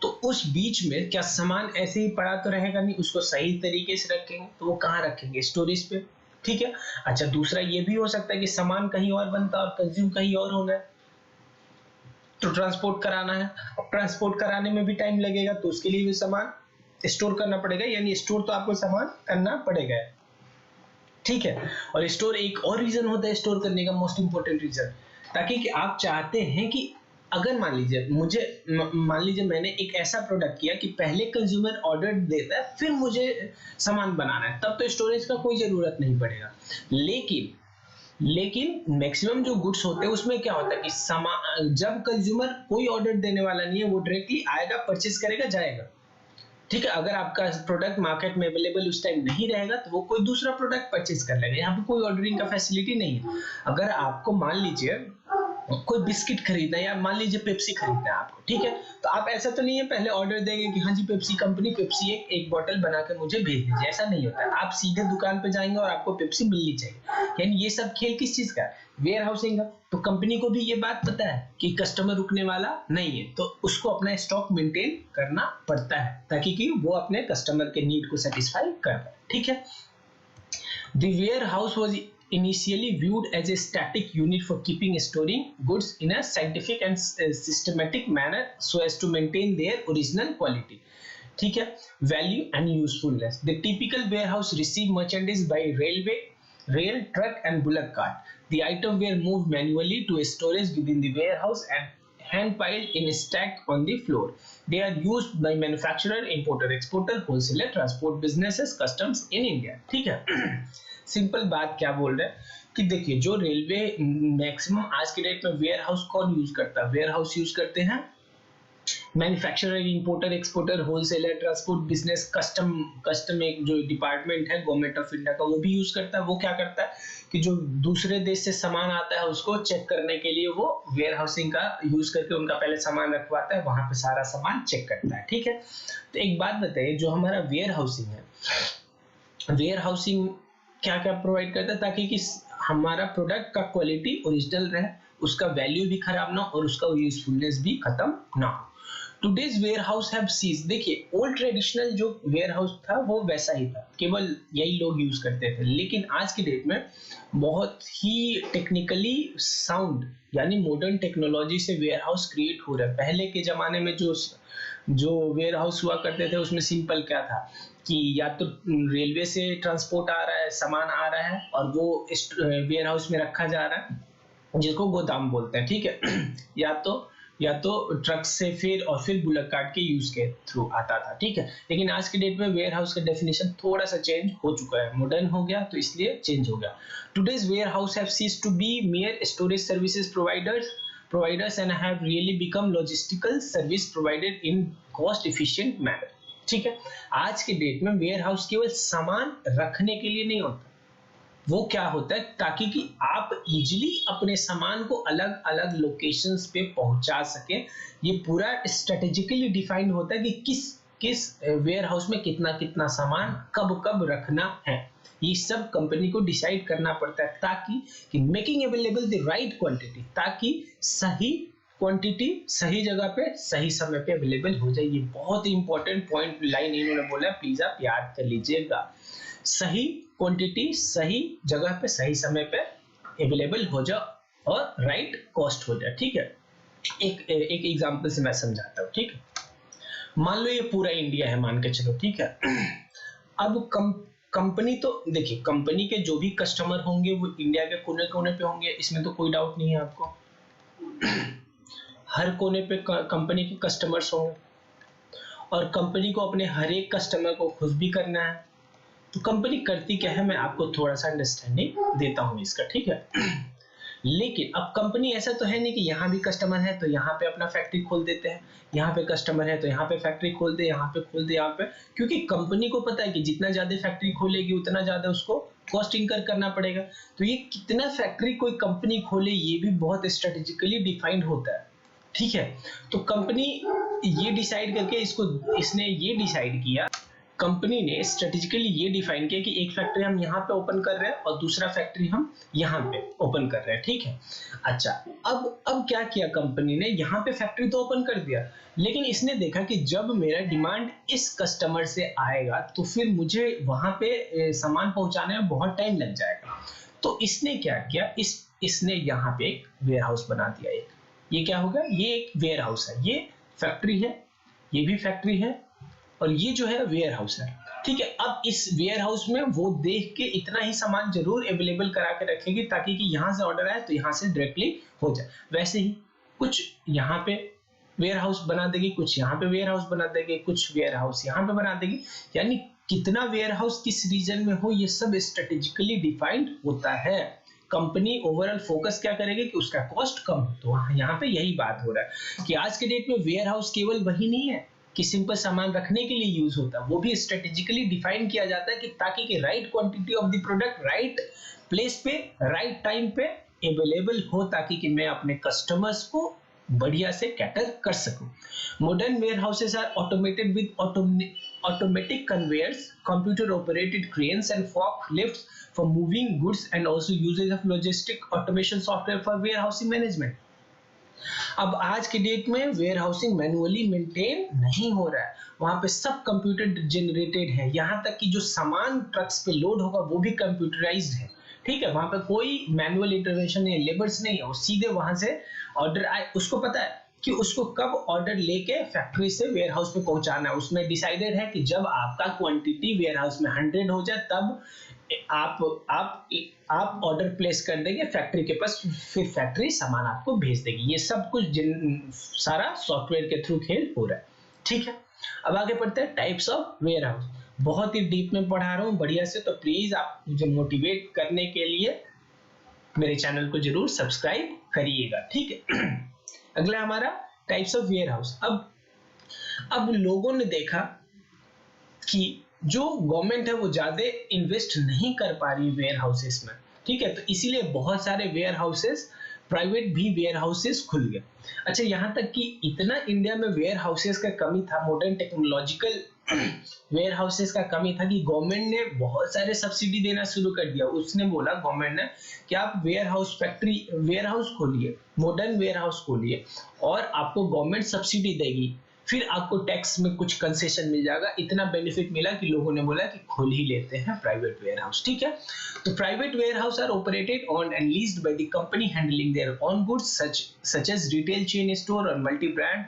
तो उस बीच में क्या सामान ऐसे ही पड़ा तो रहेगा नहीं, उसको सही तरीके से रखेंगे तो वो कहाँ रखेंगे, स्टोरेज पे, ठीक है। अच्छा, दूसरा ये भी हो सकता है कि सामान कहीं और बनता है और कंज्यूम कहीं और होना है, तो ट्रांसपोर्ट कराना है, अब ट्रांसपोर्ट कराने में भी टाइम लगेगा, तो उसके लिए भी सामान स्टोर करना पड़ेगा, यानी स्टोर तो आपको सामान करना पड़ेगा, ठीक है। और स्टोर एक और रीजन होता है स्टोर करने का, मोस्ट इंपोर्टेंट रीजन, ताकि कि आप चाहते हैं कि अगर मान लीजिए मैंने एक ऐसा प्रोडक्ट किया कि पहले कंज्यूमर ऑर्डर देता है फिर मुझे सामान बनाना है, तब तो स्टोरेज का कोई जरूरत नहीं पड़ेगा। लेकिन मैक्सिमम जो गुड्स होते हैं उसमें क्या होता है कि जब कंज्यूमर कोई ऑर्डर देने वाला नहीं है, वो डायरेक्टली आएगा, परचेज करेगा, जाएगा, ठीक है। अगर आपका प्रोडक्ट मार्केट में अवेलेबल उस टाइम नहीं रहेगा तो वो कोई दूसरा प्रोडक्ट परचेज कर लेगा, यहाँ पे कोई ऑर्डरिंग का फैसिलिटी नहीं है। अगर आपको मान लीजिए कोई बिस्किट खरीदना है या मान लीजिए पेप्सी खरीदना है आपको, ठीक है, तो आप ऐसा तो नहीं है पहले ऑर्डर देंगे कि हाँ जी पेप्सी कंपनी पेप्सी एक बोतल बनाकर मुझे भेज दीजिए, ऐसा नहीं होता है। आप सीधे दुकान पे जाएंगे और आपको पेप्सी मिलनी चाहिए। यानी ये सब खेल किस चीज का, वेयर हाउसिंग का। तो कंपनी को भी ये बात पता है कि कस्टमर रुकने वाला नहीं है, तो उसको अपना स्टॉक मेंटेन करना पड़ता है ताकि कि वो अपने कस्टमर के नीड को सेटिस्फाई कर पाए, ठीक है। The warehouse was initially viewed as a static unit for keeping storing goods in a scientific and systematic manner so as to maintain their original quality. ठीक है, value and usefulness. The typical warehouse received merchandise by rail, truck and bullock cart. The item were moved manually to a storage within the warehouse and hand piled in a stack on the floor. They are used by manufacturer, importer, exporter, wholesaler, transport businesses, customs in India. ठीक है। Simple बात क्या बोल रहे हैं कि देखिए, जो रेलवे मैक्सिमम आज के डेट में वेयर हाउस कौन यूज करता है, वेयर हाउस यूज करते हैं manufacturer, importer, exporter, wholesaler, transport business, custom एक जो डिपार्टमेंट है गवर्नमेंट ऑफ इंडिया का वो भी यूज करता है। वो क्या करता है कि जो दूसरे देश से सामान आता है उसको चेक करने के लिए वो वेयर हाउसिंग का यूज करके उनका पहले सामान रखवाता है, वहां पे सारा सामान चेक करता है, ठीक है। तो एक बात बताइए, जो हमारा वेयर हाउसिंग है, वेयर हाउसिंग क्या क्या प्रोवाइड करता है ताकि कि हमारा प्रोडक्ट का क्वालिटी ओरिजिनल रहे, उसका वैल्यू भी खराब ना और उसका यूजफुलनेस भी खत्म ना हो। Today's warehouse have cease, देखिए ओल्ड ट्रेडिशनल जो वेयर हाउस था वो वैसा ही था, केवल यही लोग यूज करते थे। लेकिन आज की डेट में बहुत ही टेक्निकली साउंड यानी मॉडर्न टेक्नोलॉजी से वेयर हाउस क्रिएट हो रहा है। पहले के जमाने में जो वेयर हाउस हुआ करते थे उसमें सिंपल क्या था कि या तो रेलवे से ट्रांसपोर्ट आ रहा है, सामान आ रहा है और वो वेयर हाउस में रखा जा रहा है जिसको गोदाम बोलते हैं, ठीक है। या तो ट्रक से फिर बुलक कार्ट के यूज के थ्रू आता था, ठीक है। लेकिन आज के डेट में वेयर हाउस का डेफिनेशन थोड़ा सा चेंज हो चुका है, मॉडर्न हो गया तो इसलिए चेंज हो गया। Today's warehouse have ceased to be mere storage services providers and have really become logistical service provided in cost efficient manner, ठीक है। आज के डेट में वेयर हाउस केवल सामान रखने के लिए नहीं होता, वो क्या होता है, ताकि कि आप इजीली अपने सामान को अलग अलग लोकेशंस पे पहुंचा सके। ये पूरा स्ट्रेटेजिकली डिफाइंड होता है कि किस किस वेयर हाउस में कितना कितना सामान कब कब रखना है। ये सब कंपनी को डिसाइड करना पड़ता है, ताकि कि making available the right quantity, ताकि सही क्वांटिटी सही जगह पे सही समय पे अवेलेबल हो जाए। ये बहुत ही इंपॉर्टेंट पॉइंट लाइन इन्होंने बोला है, प्लीज आप याद कर लीजिएगा। सही क्वांटिटी सही जगह पे सही समय पे अवेलेबल हो जाए और राइट कॉस्ट हो जाए। ठीक है, एक एक एग्जांपल से मैं समझाता हूँ। ठीक है, मान लो ये पूरा इंडिया है, मान के चलो। ठीक है, अब कंपनी तो देखिए, कंपनी के जो भी कस्टमर होंगे वो इंडिया के कोने कोने पे होंगे, इसमें तो कोई डाउट नहीं है आपको। हर कोने पे कंपनी के कस्टमर्स होंगे और कंपनी को अपने हर एक कस्टमर को खुश भी करना है। तो कंपनी करती क्या है, मैं आपको थोड़ा सा अंडरस्टैंडिंग देता हूँ इसका। ठीक है, लेकिन अब कंपनी ऐसा तो है नहीं कि यहाँ भी कस्टमर है तो यहाँ पे अपना फैक्ट्री खोल देते हैं, यहाँ पे कस्टमर है तो यहाँ पे फैक्ट्री खोल दे, यहाँ पे खोल दे, यहाँ पे, क्योंकि कंपनी को पता है कि जितना ज्यादा फैक्ट्री खोलेगी उतना ज्यादा उसको कॉस्ट इंकर करना पड़ेगा। तो ये कितना फैक्ट्री कोई कंपनी खोले ये भी बहुत स्ट्रेटेजिकली डिफाइंड होता है। ठीक है, तो कंपनी ये डिसाइड करके इसने ये डिसाइड किया, कंपनी ने स्ट्रेटेजिकली ये डिफाइन किया कि एक फैक्ट्री हम यहाँ पे ओपन कर रहे हैं और दूसरा फैक्ट्री हम यहाँ पे ओपन कर रहे हैं। ठीक है, अच्छा, अब क्या किया कंपनी ने, यहाँ पे फैक्ट्री तो ओपन कर दिया, लेकिन इसने देखा कि जब मेरा डिमांड इस कस्टमर से आएगा तो फिर मुझे वहां पे सामान पहुंचाने में बहुत टाइम लग जाएगा। तो इसने क्या किया, इसने यहाँ पे एक वेयर हाउस बना दिया। एक ये क्या होगा, ये एक वेयर हाउस है, ये फैक्ट्री है, ये भी फैक्ट्री है और ये जो है वेयर हाउस है। ठीक है, अब इस वेयर हाउस में वो देख के इतना ही सामान जरूर अवेलेबल करा के रखेगी ताकि कि यहां से ऑर्डर आए तो यहां से डायरेक्टली हो जाए। वैसे ही कुछ यहाँ पे वेयर हाउस बना देगी, कुछ यहाँ पे वेयर हाउस बना देगी, कुछ वेयर हाउस यहाँ पे बना देगी। यानी कितना वेयर हाउस किस रीजन में हो ये सब स्ट्रेटेजिकली डिफाइंड होता है। कंपनी ओवरऑल फोकस क्या करेगी कि उसका कॉस्ट कम हो। तो यहाँ पे यही बात हो रहा है कि आज के डेट में वेयर हाउस केवल वही नहीं है कि सिंपल सामान रखने के लिए यूज होता है, वो भी स्ट्रेटेजिकली डिफाइन किया जाता है कि ताकि कि right quantity of the product right place पे राइट टाइम पे अवेलेबल हो, ताकि कि मैं अपने कस्टमर्स को बढ़िया से कैटर कर सकूं। Modern warehouses are automated with automatic conveyors, computer operated cranes and forklifts for moving goods and also usage of logistic automation software for warehousing management। अब आज के डेट में वेयर हाउसिंग मैनुअली मेंटेन नहीं हो रहा है, वहां पे सब कंप्यूटर जनरेटेड है। यहाँ तक कि जो सामान ट्रक्स पे लोड होगा वो भी कंप्यूटराइज्ड है। ठीक है, वहां पे कोई मैनुअल इंटरवेंशन नहीं है, लेबर्स नहीं है, वो सीधे वहां से ऑर्डर आए, उसको पता है कि उसको कब ऑर्डर लेके फैक्ट्री से वेयर हाउस पे पहुंचाना है। उसमें डिसाइडेड है कि जब आपका क्वांटिटी वेयर हाउस में 100 हो जाए तब आप ऑर्डर प्लेस कर देंगे फैक्ट्री के पास, फिर फैक्ट्री सामान आपको भेज देगी। ये सब कुछ सारा सॉफ्टवेयर के थ्रू खेल हो रहा है। ठीक है, अब आगे पढ़ते हैं टाइप्स ऑफ वेयर हाउस। बहुत ही डीप में पढ़ा रहा हूँ बढ़िया से, तो प्लीज आप मुझे मोटिवेट करने के लिए मेरे चैनल को जरूर सब्सक्राइब करिएगा। ठीक है, अगला हमारा टाइप्स ऑफ वेयर हाउस। अब लोगों ने देखा कि जो गवर्नमेंट है वो ज्यादा इन्वेस्ट नहीं कर पा रही वेयर हाउसेस में। ठीक है, तो इसीलिए बहुत सारे वेयर हाउसेस प्राइवेट भी वेयर हाउसेस खुल गए। अच्छा, यहाँ तक कि इतना इंडिया में वेयर हाउसेस का कमी था, मॉडर्न टेक्नोलॉजिकल वेयर हाउसेस का कमी था, कि गवर्नमेंट ने बहुत सारे सब्सिडी देना शुरू कर दिया। उसने बोला गवर्नमेंट ने कि आप warehouse factory warehouse खोलिए, मॉडर्न वेयर हाउस खोलिए और आपको गवर्नमेंट सब्सिडी देगी, फिर आपको टैक्स में कुछ कंसेशन मिल जाएगा। इतना बेनिफिट मिला कि लोगों ने बोला कि खोल ही लेते हैं प्राइवेट वेयर हाउस। ठीक है, तो private warehouse are operated on and leased by the company handling their own goods such as retail chain store और multi brand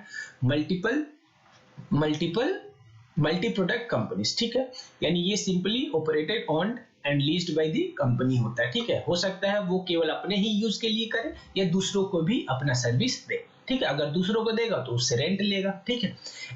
multi product companies. ठीक है, यानी ये simply operated on and leased by the company होता है। ठीक है, हो सकता है वो केवल अपने ही यूज के लिए करे या दूसरों को भी अपना सर्विस दे। ठीक है, अगर दूसरों को देगा तो उससे रेंट लेगा। ठीक है,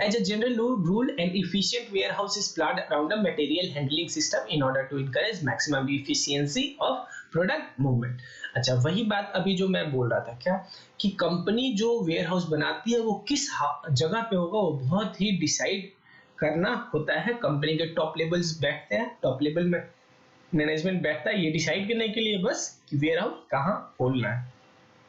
as a general rule and efficient warehouse is planned around a material handling system in order to encourage maximum efficiency of product movement. अच्छा, वही बात अभी जो मैं बोल रहा था, क्या कि कंपनी जो वेयर हाउस बनाती है वो किस जगह पे होगा वो बहुत ही डिसाइड करना होता है। कंपनी के टॉप लेवल्स बैठते हैं, टॉप लेवल में मैनेजमेंट बैठता है ये डिसाइड करने के लिए बस कि वेयर हाउस कहाँ खोलना है,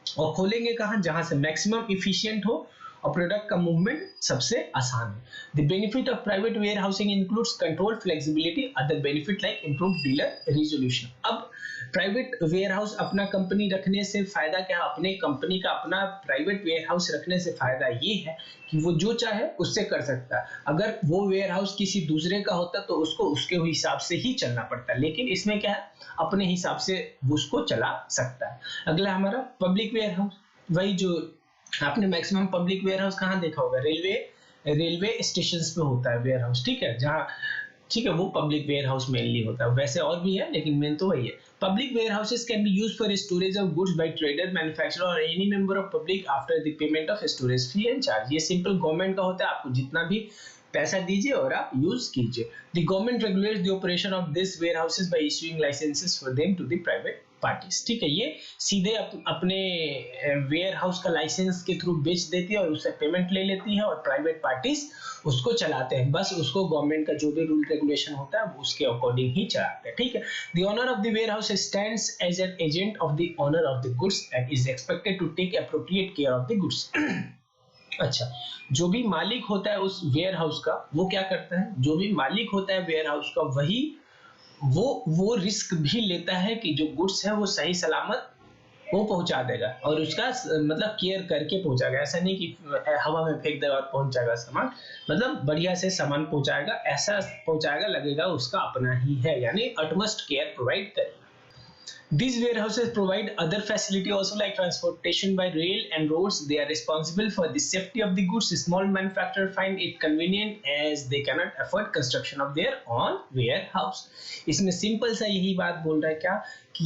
और खोलेंगे कहाँ, जहां से मैक्सिमम इफिशिएंट हो और प्रोडक्ट का मूवमेंट सबसे आसान हो। The benefit of private warehousing includes control, flexibility, other benefit like improve dealer resolution. अब प्राइवेट वेयर हाउस अपना कंपनी रखने से फायदा क्या है, अपने कंपनी का अपना प्राइवेट वेयर हाउस रखने से फायदा ये है कि वो जो चाहे उससे कर सकता है। अगर वो वेयर हाउस किसी दूसरे का होता तो उसको उसके हिसाब से ही चलना पड़ता, लेकिन इसमें क्या है, अपने हिसाब से वो उसको चला सकता है। अगला हमारा पब्लिक वेयर हाउस, वही जो आपने मैक्सिमम पब्लिक वेयर हाउस कहाँ देखा होगा, रेलवे स्टेशन पे होता है वेयर हाउस, ठीक है, जहाँ ठीक है वो पब्लिक वेयर हाउस मेनली होता है, वैसे और भी है लेकिन मेन तो वही है। Public warehouses can be used for storage of goods by trader, manufacturer और any member of public after the payment of storage fee and charge. ये सिंपल गवर्नमेंट का होता है, आपको जितना भी पैसा दीजिए और आप यूज कीजिए। The government regulates the operation of this warehouses by issuing licenses for them to the private parties, ठीक है, ये सीधे अपने वेयर हाउस का लाइसेंस के थ्रू बेच देती है और उससे पेमेंट ले लेती है और प्राइवेट पार्टीज उसको चलाते हैं, बस उसको गवर्नमेंट का जो भी रूल रेगुलेशन होता है उसके अकॉर्डिंग ही चलाते हैं, ठीक है। The owner of the warehouse stands as an agent of the owner of the goods and is expected to take appropriate care of the goods. अच्छा, जो भी मालिक होता है उस वेयर हाउस का वो क्या करता है, जो भी मालिक होता है वेयर हाउस का वही वो रिस्क भी लेता है कि जो गुड्स है वो सही सलामत वो पहुंचा देगा और उसका मतलब केयर करके पहुंचाएगा। ऐसा नहीं कि हवा में फेंक देगा और पहुंच जाएगा सामान, मतलब बढ़िया से सामान पहुंचाएगा, ऐसा पहुंचाएगा लगेगा उसका अपना ही है, यानी अटमोस्ट केयर प्रोवाइड करेगा। These warehouses provide other facility also like transportation by rail and roads. They are responsible for the safety of the goods. Small manufacturers find it convenient as they cannot afford construction of their own warehouse. इसमें simple सा यही बात बोल रहा है क्या कि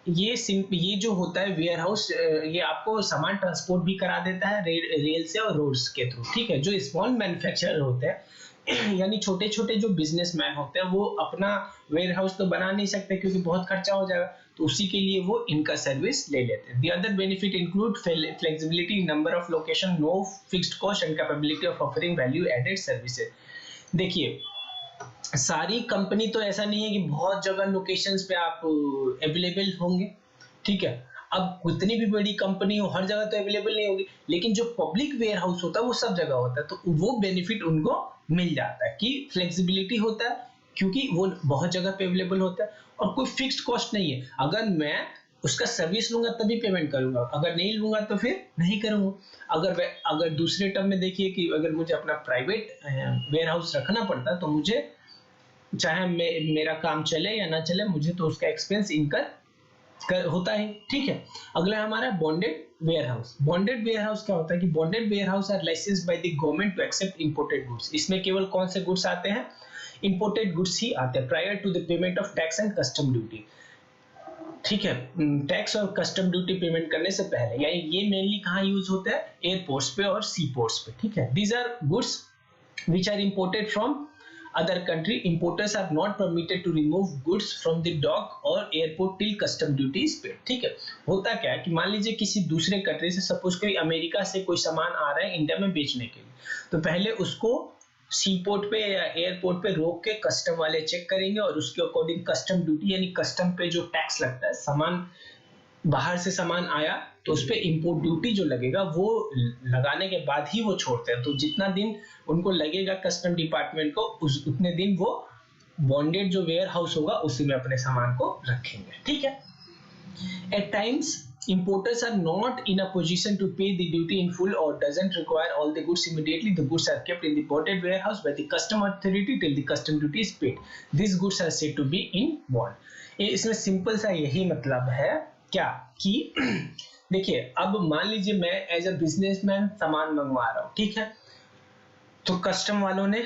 ये जो होता है वेयर हाउस, ये आपको सामान ट्रांसपोर्ट भी करा देता है रेल से और रोड्स के थ्रू, ठीक है। जो स्मॉल मैन्युफैक्चरर होते हैं यानी छोटे छोटे जो बिजनेसमैन होते हैं वो अपना वेयर हाउस तो बना नहीं सकते क्योंकि बहुत खर्चा हो जाएगा, तो उसी के लिए वो इनका सर्विस ले लेते हैं। The other benefit include flexibility, number of location, no fixed cost and capability of offering value added services. देखिए सारी कंपनी तो ऐसा नहीं है कि बहुत जगह लोकेशंस पे आप अवेलेबल होंगे, ठीक है। अब उतनी भी बड़ी कंपनी हो हर जगह तो अवेलेबल नहीं होगी, लेकिन जो पब्लिक वेयर हाउस होता है वो सब जगह होता है, तो वो बेनिफिट उनको मिल जाता है कि फ्लेक्सिबिलिटी होता है क्योंकि वो बहुत जगह पे अवेलेबल होता है और कोई फिक्स्ड कॉस्ट नहीं है। अगर मैं उसका सर्विस लूंगा तभी पेमेंट करूंगा, अगर नहीं लूंगा तो फिर नहीं करूंगा। अगर दूसरे टर्म में देखिए कि अगर मुझे अपना प्राइवेट वेयर हाउस रखना पड़ता तो मुझे चाहे मेरा काम चले या ना चले मुझे तो उसका एक्सपेंस इनकर होता है, ठीक है। अगला हमारा bonded warehouse. Bonded warehouse क्या होता है कि bonded warehouse are licensed by the government to accept imported goods. इसमें केवल कौन से गुड्स आते हैं, इंपोर्टेड गुड्स ही आते हैं prior to the payment of tax and custom duty, ठीक है। टैक्स और कस्टम ड्यूटी पेमेंट करने से पहले, यानी ये मेनली कहाँ यूज होता है, एयरपोर्ट्स पे और सी पोर्ट्स पे, ठीक है। These are goods which are imported from other country. Importers are not permitted to remove goods from the dock or airport till custom duty is paid, ठीक है। होता क्या है कि मान लीजिए किसी दूसरे कंट्री से, सपोज कोई अमेरिका से कोई सामान आ रहा है इंडिया में बेचने के लिए, तो पहले उसको सी पोर्ट पे या एयरपोर्ट पे रोक के कस्टम वाले चेक करेंगे और उसके अकॉर्डिंग कस्टम ड्यूटी यानी कस्टम पे जो टैक्स लगता है, सामान बाहर से सामान आया तो उस पर इंपोर्ट ड्यूटी जो लगेगा वो लगाने के बाद ही वो छोड़ते हैं, तो जितना दिन उनको लगेगा कस्टम डिपार्टमेंट को उतने दिन वो बॉन्डेड जो वेयर हाउस होगा उसी में अपने सामान को रखेंगे, ठीक है। At times importers are not in a position to pay the duty in full or doesn't require all the goods immediately. The goods are kept in the bonded warehouse by the custom authority till the custom duty is paid. These goods are said to be in bond. इसमें simple सा यही मतलब है क्या कि देखिए अब मान लीजिए मैं एज अ बिजनेसमैन सामान मंगवा रहा हूँ, ठीक है, तो कस्टम वालों ने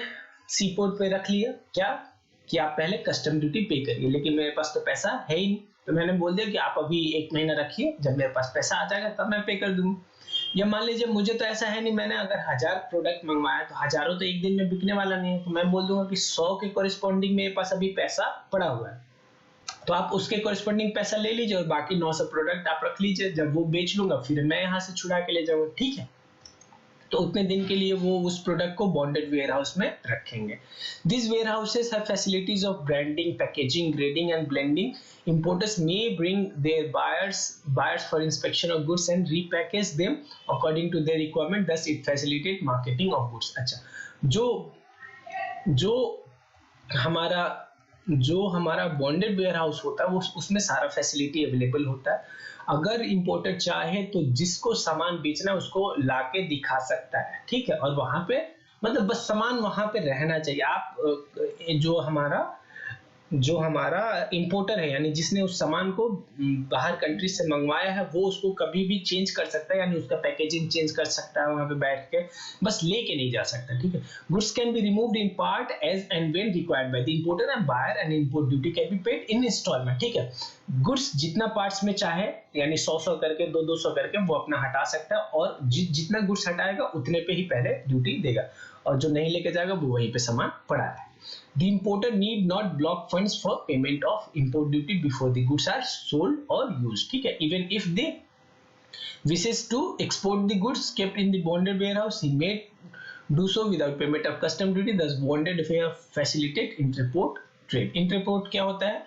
सी पोर्ट पे रख लिया क्या कि आप पहले कस्टम ड्यूटी पे करिए, लेकिन मेरे पास तो पैसा है ही नहीं, तो मैंने बोल दिया कि आप अभी 1 महीना रखिए, जब मेरे पास पैसा आ जाएगा तब मैं पे कर दूंगा। या मान लीजिए मुझे तो ऐसा है नहीं, मैंने अगर 1000 प्रोडक्ट मंगवाया तो हजारों तो एक दिन में बिकने वाला नहीं है, तो मैं बोल दूंगा कि 100 के कॉरेस्पॉन्डिंग मेरे पास अभी पैसा पड़ा हुआ है, तो आप उसके कॉरेस्पॉन्डिंग पैसा ले लीजिए और बाकी 900 प्रोडक्ट आप रख लीजिए, जब वो बेच लूंगा फिर मैं यहाँ से छुड़ा के ले जाऊंगा, ठीक है। तो उतने दिन के लिए वो उस प्रोडक्ट को बॉन्डेड वेयर हाउस में रखेंगे. This warehouses have facilities of branding, packaging, grading and blending. Importers may bring their buyers for inspection of goods and repackage them according to their requirement. Thus, it facilitates marketing of goods. अच्छा, जो हमारा bonded ware house होता है वो उसमें सारा facility available होता है. अगर इंपोर्टर चाहे तो जिसको सामान बेचना है उसको लाके दिखा सकता है, ठीक है. और वहां पे मतलब बस सामान वहां पे रहना चाहिए. आप जो हमारा इंपोर्टर है यानी जिसने उस सामान को बाहर कंट्री से मंगवाया है वो उसको कभी भी चेंज कर सकता है, यानी उसका पैकेजिंग चेंज कर सकता है वहां पे बैठ के, बस लेके नहीं जा सकता, ठीक है. Goods can be removed in part as and when required by the importer and buyer and import duty can be paid in installment, ठीक है. गुड्स जितना पार्ट्स में चाहे यानी 100 करके 200 करके वो अपना हटा सकता है और जितना गुड्स हटाएगा उतने पे ही पहले ड्यूटी देगा और जो नहीं लेके जाएगा वो वहीं पे सामान पड़ा है. The importer need not block funds for payment of import duty before the goods are sold or used, ठीक है. Even if they wishes to export the goods kept in the bonded warehouse, he may do so without payment of custom duty. Thus, bonded warehouse facilitate intraport trade. Intraport क्या होता है?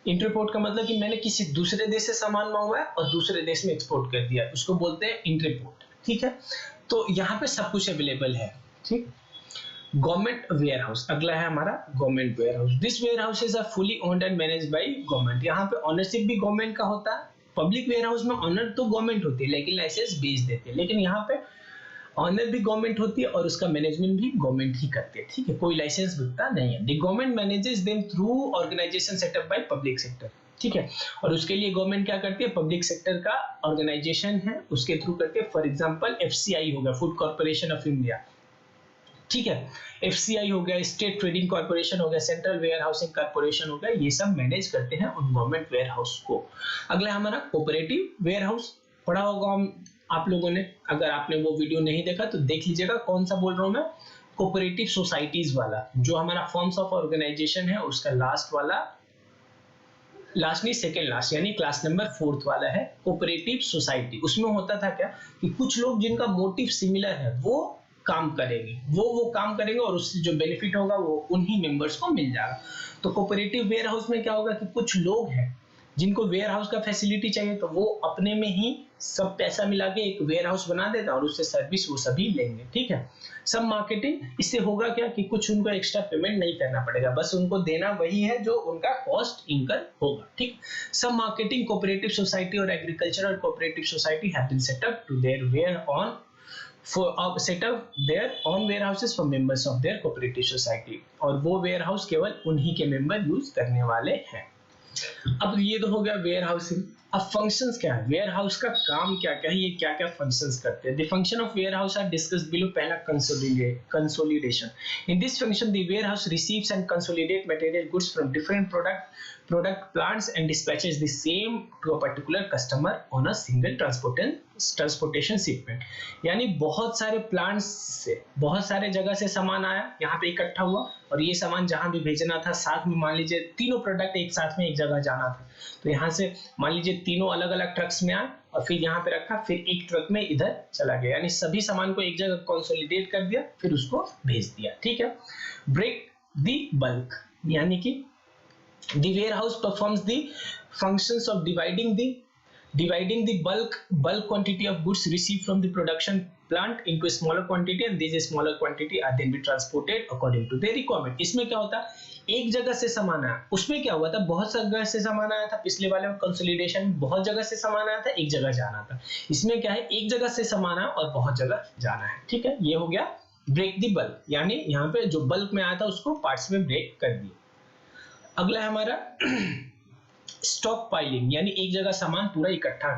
Interport का मतलब कि मैंने किसी दूसरे देश से सामान मंगवाया और दूसरे देश में एक्सपोर्ट कर दिया, उसको बोलते हैं इंटरपोर्ट, ठीक है. तो यहाँ पे सब कुछ अवेलेबल है, ठीक. गवर्नमेंट वेयर हाउस अगला है हमारा government warehouse. This warehouses are fully owned and managed by government. यहाँ पे ऑनरशिप भी गवर्नमेंट का होता है. पब्लिक वेयर हाउस में ऑनर तो गवर्नमेंट होती है लेकिन लाइसेंस बेच देती है, लेकिन यहाँ पे ऑनर भी गवर्नमेंट होती है और उसका मैनेजमेंट भी गवर्नमेंट ही करती है, ठीक है. कोई लाइसेंस बिकता नहीं है. The government manages them through organisation set up by public sector, ठीक है. और उसके लिए गवर्नमेंट क्या करती है, पब्लिक सेक्टर का ऑर्गेनाइजेशन है उसके थ्रू करती है. फॉर एग्जाम्पल FCI हो गया, फूड कॉर्पोरेशन ऑफ इंडिया, ठीक है. FCI हो गया, स्टेट ट्रेडिंग कॉर्पोरेशन हो गया, सेंट्रल वेयर हाउसिंग कॉर्पोरेशन हो गया, ये सब मैनेज करते हैं उन गवर्नमेंट वेयर हाउस को. अगला हमारा कोऑपरेटिव वेयर हाउस. पढ़ा होगा आप लोगों ने, अगर आपने वो वीडियो नहीं देखा तो देख लीजिएगा. कौन सा बोल रहा हूं मैं, कोऑपरेटिव सोसाइटीज वाला. जो हमारा फॉर्म्स ऑफ ऑर्गेनाइजेशन है उसका लास्ट नहीं सेकेंड लास्ट यानी क्लास नंबर 4 वाला है कोऑपरेटिव सोसाइटी. उसमें होता था क्या कि कुछ लोग जिनका मोटिव सिमिलर है वो काम करेंगे, वो काम करेंगे और उससे जो बेनिफिट होगा वो उन्हीं मेंबर्स को मिल जाएगा. तो कोऑपरेटिव वेयर हाउस में क्या होगा कि कुछ लोग हैं जिनको वेयर हाउस का फैसिलिटी चाहिए तो वो अपने में ही सब पैसा मिला के एक वेयर हाउस बना देता और उससे सर्विस वो सभी लेंगे, ठीक है. सब मार्केटिंग, इससे होगा क्या कि कुछ उनको एक्स्ट्रा पेमेंट नहीं करना पड़ेगा, बस उनको देना वही है जो उनका कॉस्ट इंकर होगा, ठीक. सब मार्केटिंग कोऑपरेटिव सोसाइटी और agricultural cooperative society have been set up to their ware on set up their own warehouses for members of their cooperative society. और वो वेयर हाउस केवल उन्हीं के मेंबर यूज करने वाले हैं. अब ये तो हो गया वेयर हाउसिंग. अब फंक्शंस क्या है, वेयर हाउस का काम क्या क्या है, ये क्या क्या फंक्शंस करते हैं. The function of warehouse are discussed below. पहला consolidation. In this function the warehouse receives and consolidate material goods from different product plants and dispatches the same to a particular customer on a single transportation shipment. यानी बहुत सारे plants से बहुत सारे जगह से सामान आया, यहाँ पे इकट्ठा हुआ और ये सामान जहां भी भेजना था साथ में मान लीजिए तीनों प्रोडक्ट एक साथ में एक जगह जाना था तो यहाँ से मान लीजिए तीनों अलग अलग ट्रक्स में आए और फिर यहाँ पे रखा, फिर एक ट्रक में इधर चला गया, यानी सभी सामान को एक जगह कंसोलिडेट कर दिया फिर उसको भेज दिया, ठीक है. ब्रेक द बल्क यानी कि the warehouse performs the functions of dividing the bulk quantity of goods received from the production plant into a smaller quantity and these smaller quantity are then be transported according to their requirement. इसमें क्या होता है, एक जगह से सामान आया, उसमें क्या हुआ था बहुत जगह से सामान आया था. पिछले वाले में कंसोलिडेशन बहुत जगह से सामान आया था, एक जगह जाना था. इसमें क्या है, एक जगह से सामान आया और बहुत जगह जाना है, ठीक है. ये हो गया ब्रेक द बल्क, यानी यहाँ पे जो बल्क में आया था उसको पार्ट्स में ब्रेक कर दिया. अगला है हमारा स्टॉक पाइलिंग, यानी एक जगह सामान पूरा इकट्ठा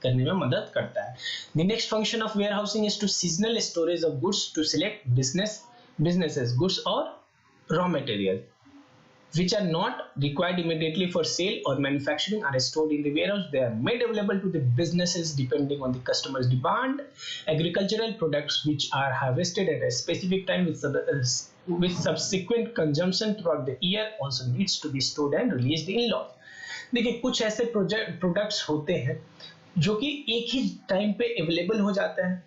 करने में मदद करता है. The next function of warehousing is to seasonal storage of goods to select businesses goods और raw material which are not required immediately for sale or manufacturing are stored in the warehouse. They are made available to the businesses depending on the customer's demand. Agricultural products which are harvested at a specific time with subsequent consumption throughout the year also needs to be stored and released in lot. देखिए कुछ ऐसे products होते हैं जो कि एक ही time पे available हो जाते हैं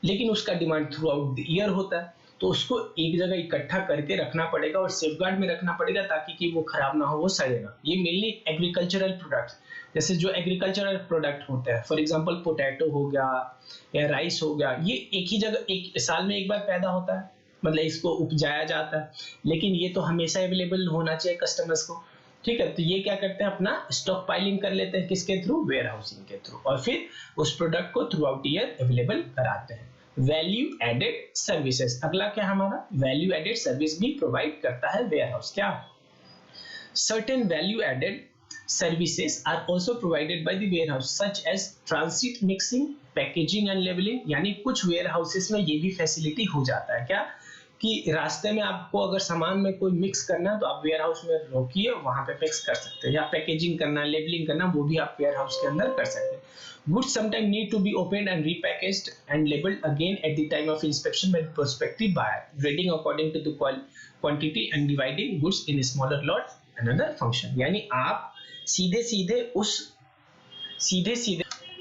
लेकिन उसका demand through out the year होता है, तो उसको एक जगह इकट्ठा करके रखना पड़ेगा और सेफगार्ड में रखना पड़ेगा ताकि कि वो खराब ना हो, वो सड़ेगा। ये मेनली एग्रीकल्चरल प्रोडक्ट्स, जैसे जो एग्रीकल्चरल प्रोडक्ट होते हैं, फॉर एग्जांपल पोटैटो हो गया या राइस हो गया, ये एक ही जगह एक साल में एक बार पैदा होता है, मतलब इसको उपजाया जाता है, लेकिन ये तो हमेशा अवेलेबल होना चाहिए कस्टमर्स को। ठीक है, तो ये क्या करते हैं, अपना स्टॉक पाइलिंग कर लेते हैं, किसके थ्रू, वेयर हाउसिंग के थ्रू, और फिर उस प्रोडक्ट को थ्रू आउट ईयर अवेलेबल कराते हैं। वैल्यू एडेड सर्विसेज, अगला क्या हमारा, वैल्यू एडेड सर्विस भी प्रोवाइड करता है वेयर हाउस। क्या, certain value added services are also provided by the warehouse such as transit mixing, packaging and labeling, यानी कुछ warehouses में ये भी फैसिलिटी हो जाता है क्या, कि रास्ते में आपको अगर सामान में कोई मिक्स करना है तो आप वेयर हाउस में रोकिए, वहां पे मिक्स कर सकते हैं, या पैकेजिंग करना, लेबलिंग करना, वो भी आप वेयर हाउस के अंदर कर सकते हैं। Goods sometimes need to be opened and repackaged and labeled again at the time of inspection by the prospective buyer, grading according to the quantity and dividing goods in a smaller lot, another function। यानी आप सीधे सीधे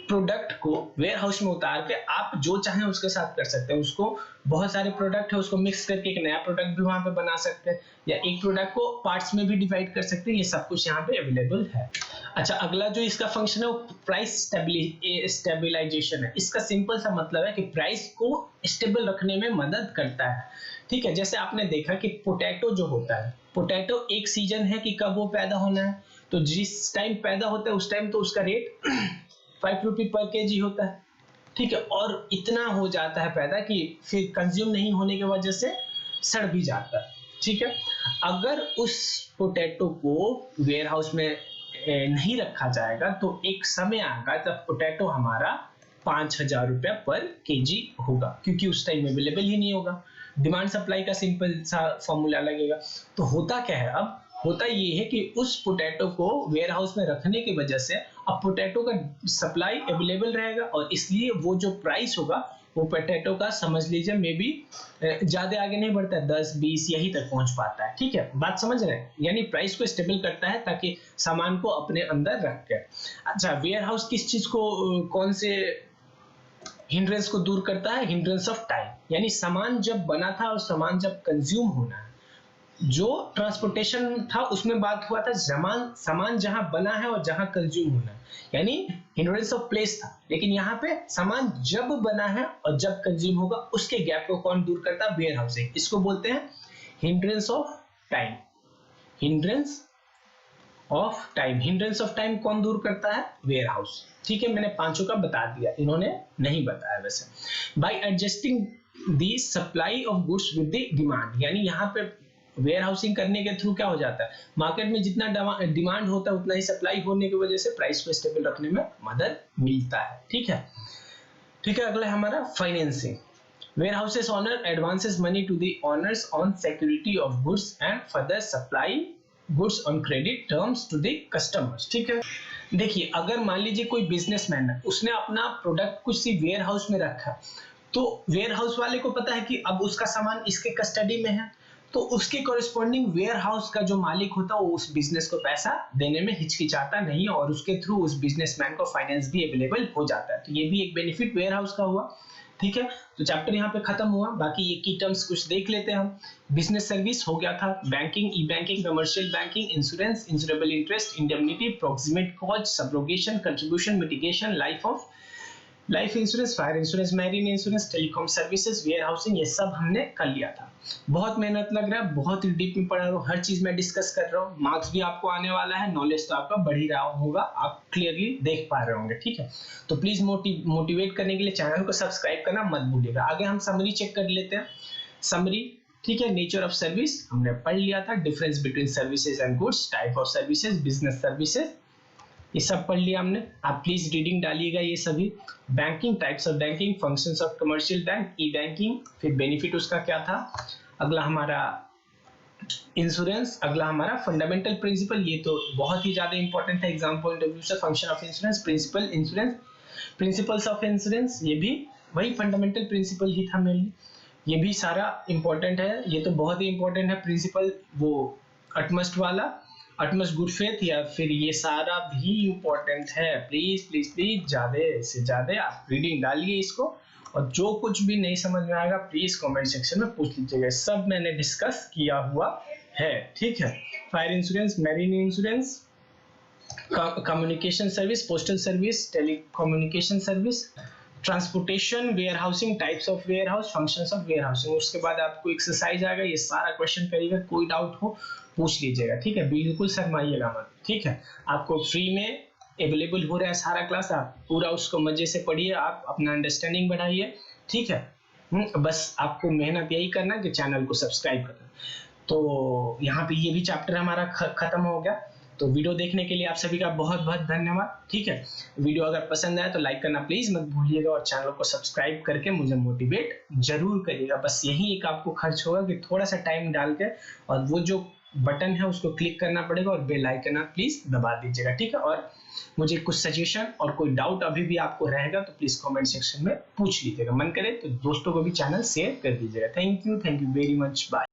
product को ware house में उतार के आप जो चाहें उसके साथ कर सकते हैं। उसको बहुत सारे प्रोडक्ट है, उसको मिक्स करके एक नया प्रोडक्ट भी वहां पे बना सकते हैं, या एक प्रोडक्ट को पार्ट्स में भी डिवाइड कर सकते हैं। ये सब कुछ यहाँ पे अवेलेबल है। अच्छा, अगला जो इसका फंक्शन है वो प्राइस स्टेबलाइजेशन है। इसका सिंपल सा मतलब है कि प्राइस को स्टेबल रखने में मदद करता है। ठीक है, जैसे आपने देखा कि पोटैटो जो होता है, पोटैटो एक सीजन है कि कब वो पैदा होना है, तो जिस टाइम पैदा होता है उस टाइम तो उसका रेट 5 रुपये पर केजी होता है। ठीक है, और इतना हो जाता है पैदा कि फिर कंज्यूम नहीं होने की वजह से सड़ भी जाता है। ठीक है, अगर उस पोटैटो को वेयर हाउस में नहीं रखा जाएगा तो एक समय आएगा जब पोटैटो हमारा 5,000 रुपया पर केजी होगा, क्योंकि उस टाइम अवेलेबल ही नहीं होगा। डिमांड सप्लाई का सिंपल सा फॉर्मूला लगेगा। तो होता क्या है, अब होता ये है कि उस पोटैटो को वेयर हाउस में रखने की वजह से अब पोटैटो का सप्लाई अवेलेबल रहेगा, और इसलिए वो जो प्राइस होगा वो पोटैटो का समझ लीजिए मे बी ज्यादा आगे नहीं बढ़ता है, 10-20 यही तक पहुंच पाता है। ठीक है, बात समझ रहे हैं, यानी प्राइस को स्टेबल करता है ताकि सामान को अपने अंदर रख के। अच्छा, वेयर हाउस किस चीज को, कौन से हिंड्रेंस को दूर करता है, हिंड्रेंस ऑफ टाइम, यानी सामान जब बना था और सामान जब कंज्यूम होना है, जो ट्रांसपोर्टेशन था उसमें बात हुआ था सामान जहां बना है और जहां कंज्यूम होना है, यानी हिंड्रेंस ऑफ प्लेस था। लेकिन यहाँ पे सामान जब बना है और जब कंज्यूम होगा उसके गैप को कौन दूर करता है, वेयर हाउसिंग। इसको बोलते हैं hindrance of time. Hindrance of time, hindrance of time कौन दूर करता है, वेयर हाउस। ठीक है, मैंने पांचों का बता दिया, इन्होंने नहीं बताया वैसे। Bye adjusting the supply of goods with the demand, यानी यहाँ पे वेयर हाउसिंग करने के थ्रू क्या हो जाता है, मार्केट में जितना डिमांड होता है उतना ही सप्लाई होने की वजह से प्राइस को स्टेबल रखने में मदद मिलता है। ठीक है, ठीक है, अगला है हमारा financing. Warehouses owner advances money to the owners on security of goods and further supply goods on credit terms to the customers. ठीक है, देखिए अगर मान लीजिए कोई बिजनेसमैन है, उसने अपना प्रोडक्ट कुछ सी वेयर हाउस में रखा, तो वेयर हाउस वाले को पता है कि अब उसका सामान इसके कस्टडी में है, तो उसके कोरिस्पोंडिंग वेयर हाउस का जो मालिक होता है वो उस बिजनेस को पैसा देने में हिचकिचाता नहीं, और उसके थ्रू उस बिजनेसमैन को फाइनेंस भी अवेलेबल हो जाता है। तो ये भी एक बेनिफिट वेयर हाउस का हुआ। ठीक है, तो चैप्टर यहाँ पे खत्म हुआ। बाकी ये की टर्म्स कुछ देख लेते हैं हम। बिजनेस सर्विस हो गया था, banking, e banking, commercial banking, insurance, insurable interest, indemnity, proximate cause, subrogation, contribution, mitigation, life insurance, fire insurance, marine insurance, telecom services, warehousing, ये सब हमने कर लिया था। बहुत मेहनत लग रहा है, बहुत ही डीप में पढ़ा रहा हूँ, हर चीज में डिस्कस कर रहा हूँ। मार्क्स भी आपको आने वाला है, नॉलेज तो आपका बढ़ ही रहा होगा, आप क्लियरली देख पा रहे होंगे। ठीक है, तो प्लीज मोटिवेट करने के लिए चैनल को सब्सक्राइब करना मत भूलिएगा। आगे हम समरी चेक कर लेते हैं। समरी, ठीक है, नेचर ऑफ सर्विस हमने पढ़ लिया था, difference between services and goods, type of services, business services, ये सब पढ़ लिया हमने। आप प्लीज रीडिंग डालिएगा ये सभी। Banking, types of banking, functions of commercial bank, E banking, फिर बेनिफिट उसका क्या था। अगला हमारा इंश्योरेंस, अगला हमारा फंडामेंटल प्रिंसिपल, ये तो बहुत ही ज्यादा इंपॉर्टेंट है एग्जाम पॉइंट ऑफ व्यू से। Function of insurance, principle insurance, principles of insurance, ये भी वही फंडामेंटल प्रिंसिपल ही था मेनली। ये भी सारा इंपॉर्टेंट है, ये तो बहुत ही इंपॉर्टेंट है प्रिंसिपल, वो अटमस्ट वाला, अटमस्ट गुड फेथ, या फिर ये सारा भी इंपॉर्टेंट है। प्लीज प्लीज प्लीज ज्यादा से ज्यादा आप रीडिंग डालिए इसको, और जो कुछ भी नहीं समझ में आएगा प्लीज कमेंट सेक्शन में पूछ लीजिएगा, सब मैंने डिस्कस किया हुआ है, ठीक है। Fire insurance, marine insurance, communication service, postal service, telecommunication service, transportation, warehousing, types of warehouse, functions of warehousing. उसके बाद आपको एक्सरसाइज आएगा, ये सारा क्वेश्चन करिएगा, कोई डाउट हो पूछ लीजिएगा, ठीक है, बिल्कुल शर्माइएगा मत, ठीक है। आपको फ्री में अवेलेबल हो रहा है सारा क्लास, आप पूरा उसको मजे से पढ़िए, आप अपना अंडरस्टैंडिंग बढ़ाइए, ठीक है। बस आपको मेहनत यही करना है कि चैनल को सब्सक्राइब करना। तो यहाँ पे ये भी चैप्टर हमारा खत्म हो गया। तो वीडियो देखने के लिए आप सभी का बहुत बहुत धन्यवाद, ठीक है। वीडियो अगर पसंद आए तो लाइक करना प्लीज मत भूलिएगा, और चैनल को सब्सक्राइब करके मुझे मोटिवेट जरूर करिएगा। बस यही एक आपको खर्च होगा कि थोड़ा सा टाइम डाल के और वो जो बटन है उसको क्लिक करना पड़ेगा और बेल आइकन आप प्लीज दबा दीजिएगा, ठीक है। और मुझे कुछ सजेशन और कोई डाउट अभी भी आपको रहेगा तो प्लीज कमेंट सेक्शन में पूछ लीजिएगा, मन करे तो दोस्तों को भी चैनल शेयर कर दीजिएगा। Thank you very much, bye.